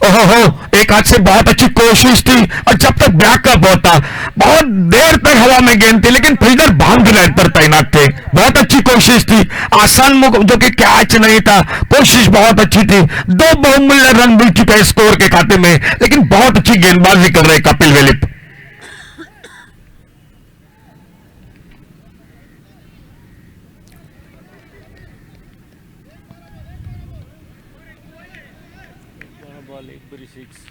ओहो, एक हाथ से बहुत अच्छी कोशिश थी और जब तक बैकअप होता बहुत देर तक हवा में गेंद थी, लेकिन फील्डर बाउंड्री लाइन पर तैनात थे। बहुत अच्छी कोशिश थी, आसान जो कि कैच नहीं था, कोशिश बहुत अच्छी थी। 2 बहुमूल्य रन मिल चुके हैं स्कोर के खाते में, लेकिन बहुत अच्छी गेंदबाजी कर रहे कपिल वेलिप। बॉल एक बुरी 6।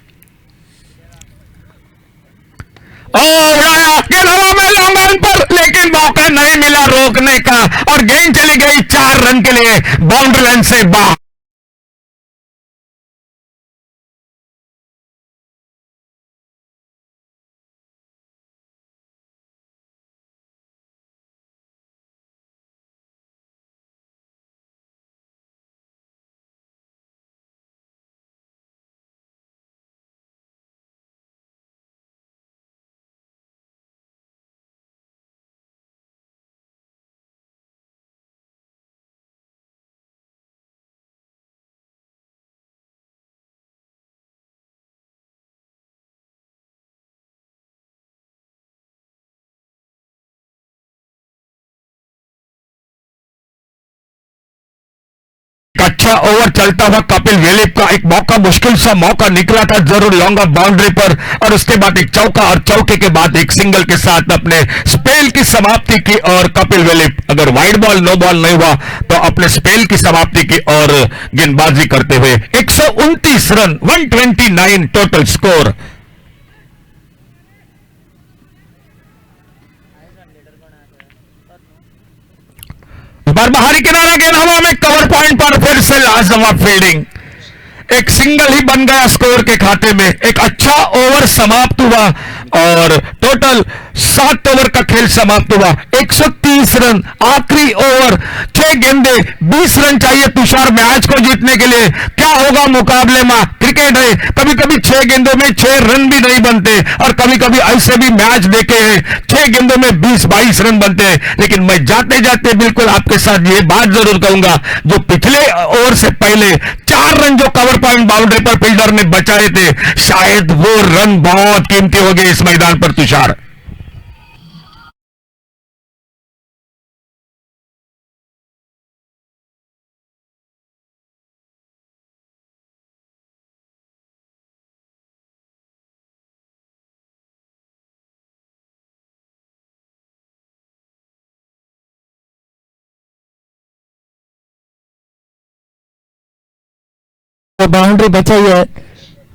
उड़ाया गेंद हवा में लॉन्ग ऑन पर, लेकिन मौका नहीं मिला रोकने का और गेंद चली गई 4 रन के लिए बाउंड्री लाइन से बाहर। अच्छा ओवर चलता हुआ कपिल वेलिप का एक मौका, मुश्किल सा मौका निकला था जरूर लॉन्ग ऑफ बाउंड्री पर, और उसके बाद एक चौका और चौके के बाद एक सिंगल के साथ अपने स्पेल की समाप्ति की। और कपिल वेलिप अगर वाइड बॉल नो बॉल नहीं हुआ तो अपने स्पेल की समाप्ति की और गेंदबाजी करते हुए 129 रन 129 टोटल स्कोर। बार बाहरी किनारा गेंद हवा में कवर पॉइंट पर फिर से लाजवाब फील्डिंग, एक सिंगल ही बन गया स्कोर के खाते में। एक अच्छा ओवर समाप्त हुआ और टोटल 7 ओवर का खेल समाप्त हुआ। 130 रन आखिरी ओवर, 6 गेंदे 20 रन चाहिए तुषार मैच को जीतने के लिए। क्या होगा मुकाबले में, क्रिकेट है, कभी कभी 6 गेंदों में 6 रन भी नहीं बनते और कभी कभी ऐसे भी मैच देखे हैं 6 गेंदों में 20-22 रन बनते हैं। लेकिन मैं जाते जाते बिल्कुल आपके साथ ये बात जरूर कहूंगा, जो पिछले ओवर से पहले 4 रन जो कवर पॉइंट बाउंड्री पर फील्डर ने बचाए थे, शायद वो रन बहुत कीमती हो गए इस मैदान पर तुषार। बाउंड्री बचाई है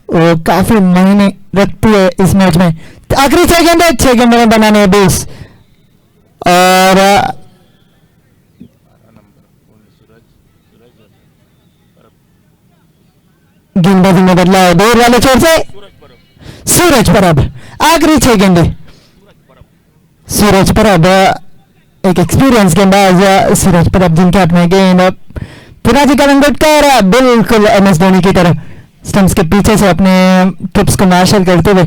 वो काफी मायने रखती है इस मैच में। आखिरी 6 गेंद है, 6 गेंद में बनाने हैं 20 और गेंदबाजी में बदला है दूर वाले छोर से सूरज परब। आखिरी 6 गेंदे सूरज परब, एक एक्सपीरियंस गेंदबाज सूरज परब, जिनके हाथ में गेंद पुराजी का रंगोटकर बिल्कुल MS धोनी की तरह स्टंप्स के पीछे से अपने ट्रिप्स को मार्शल करते हुए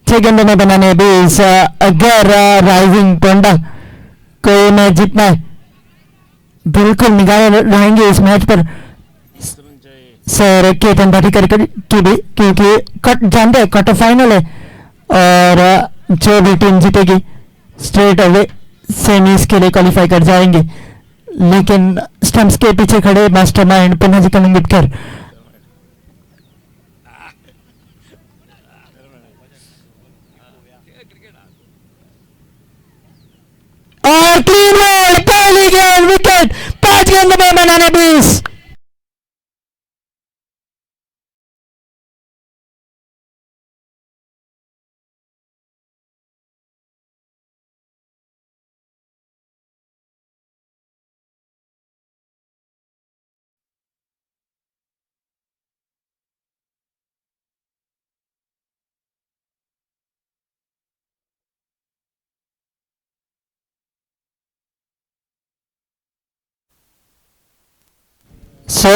6 गेंदों में बनाने 20। अगर राइजिंग पोंडा को ये मैच जीतना है, बिल्कुल निगाहें रहेंगी इस मैच पर सर केतन भाटीकर की भी, क्योंकि कट जानते हैं क्वार्टर फाइनल है और जो भी टीम जीतेगी स्ट्रेट अवे सेमीज के लिए क्वालिफाई कर जाएंगे। लेकिन स्टंप्स के पीछे खड़े मास्टरमाइंड पन्नाजी कलिंगुटकर और क्लीन बॉल, पहली गेंद विकेट, 5 गेंद में बनाने 20। सो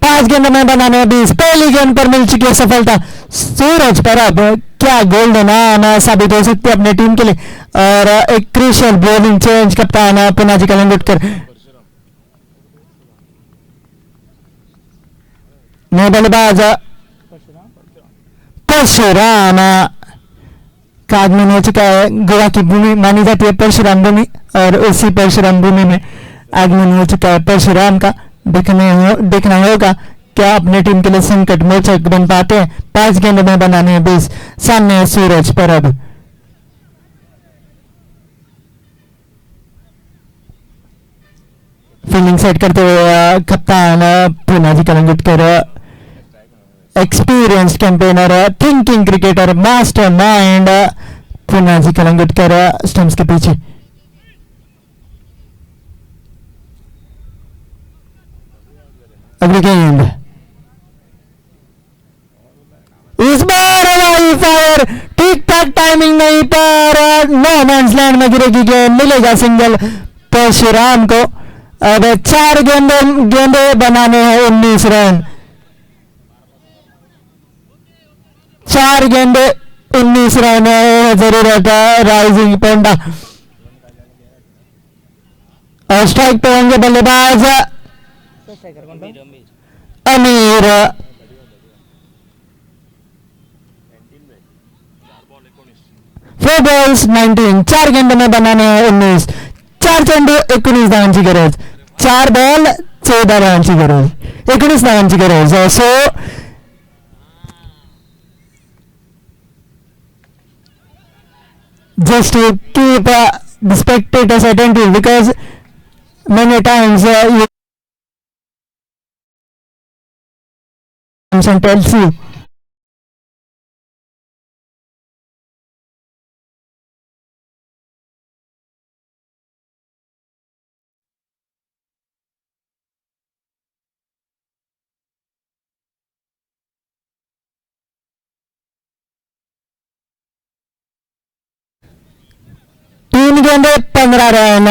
5 गेंद में बनाने 20, पहली गेंद पर मिल चुकी है सफलता। सूरज पर अब क्या गोल्डन आना साबित हो सकती है अपने टीम के लिए और एक क्रूशियल बॉलिंग चेंज कप्तान पुनाजी कलिंगुटकर नए बल्लेबाज परशुराम का आगमन हो चुका है। गोवा की भूमि मानी जाती है परशुराम भूमि और उसी परशुराम भूमि में आगमन हो चुका है परशुराम का। देखना होगा क्या अपने टीम के लिए संकट मोचक बन पाते हैं। 5 गेंद में बनाने 20, सामने है सूरज परब। फील्डिंग सेट करते हुए कप्तान Punaji Kalingutkar, experienced campaigner, thinking cricketer, mastermind Punaji Kalingutkar stumps के पीछे। अगली गेंद इस बार हवाई फायर, ठीक ठाक टाइमिंग नहीं पर नो मैंस लैंड में गिरेगी गेंद, मिलेगा सिंगल परशुराम को। अब 4 गेंदे बनाने हैं 19 रन, 4 गेंदे 19 रन है जरूरत है राइजिंग पोंडा। और स्ट्राइक पे होंगे बल्लेबाज अमीर। 4 balls 19, 4 गेंद में बनाने हैं 19, 4 चेंडू 19 धावांची गरज, 4 बॉल 14 धावांची गरज, 19 धावांची गरज। सो just to keep the spectators attentive because many times you and tells you तीन गेंदे 15 रन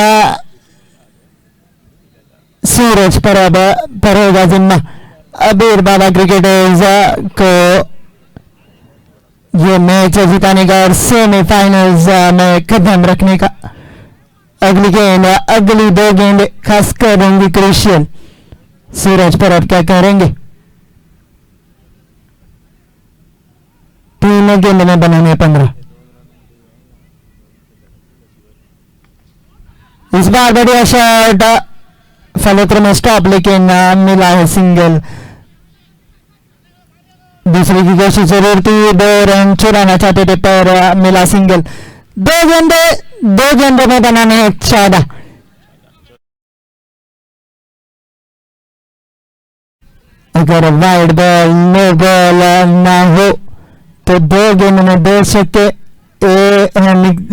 सूरज परब पर होगा जिम्मा। अबीर बाबा क्रिकेटर्स को ये मैच जिताने का और सेमीफाइनल्स में कदम रखने का। अगली गेंद, अगली 2 गेंद खासकर होंगी क्रूशियल। सूरज परब क्या करेंगे? 3 गेंद में बनाने 15। इस बार बढ़िया शॉट, फलोत्र में स्टॉप लेकिन मिला है सिंगल। दूसरी की कोशिश जरूर थी, 2 रन चुराना चाहते थे पर मिला सिंगल। 2 गेंदों में बनाने हैं 14। अगर वाइड बॉल नो बॉल ना हो तो 2 गेंद में 2 छक्के,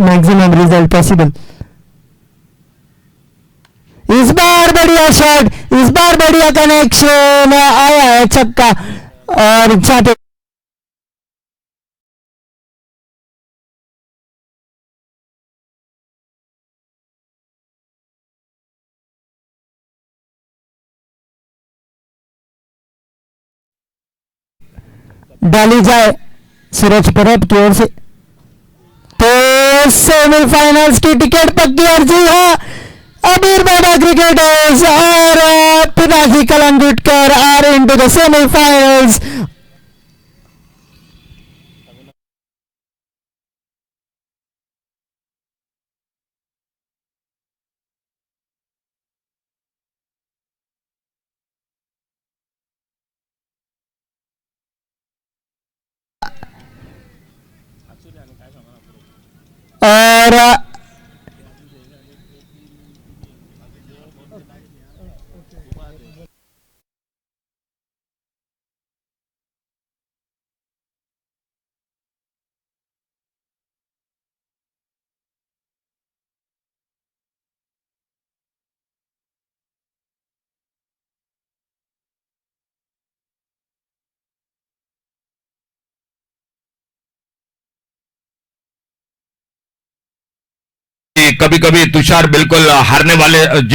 मैक्सिमम रिजल्ट पॉसिबल। इस बार बढ़िया शॉट, इस बार बढ़िया कनेक्शन, आया है छक्का और चाहते डाली जाए सूरज परब की ओर से तो सेमीफाइनल्स की टिकट पक्की और जी हाँ अबीर बाबा क्रिकेटर्स और Pinaki Kalangutkar are into the semifinals. और कभी कभी तुषार बिल्कुल हारने वाले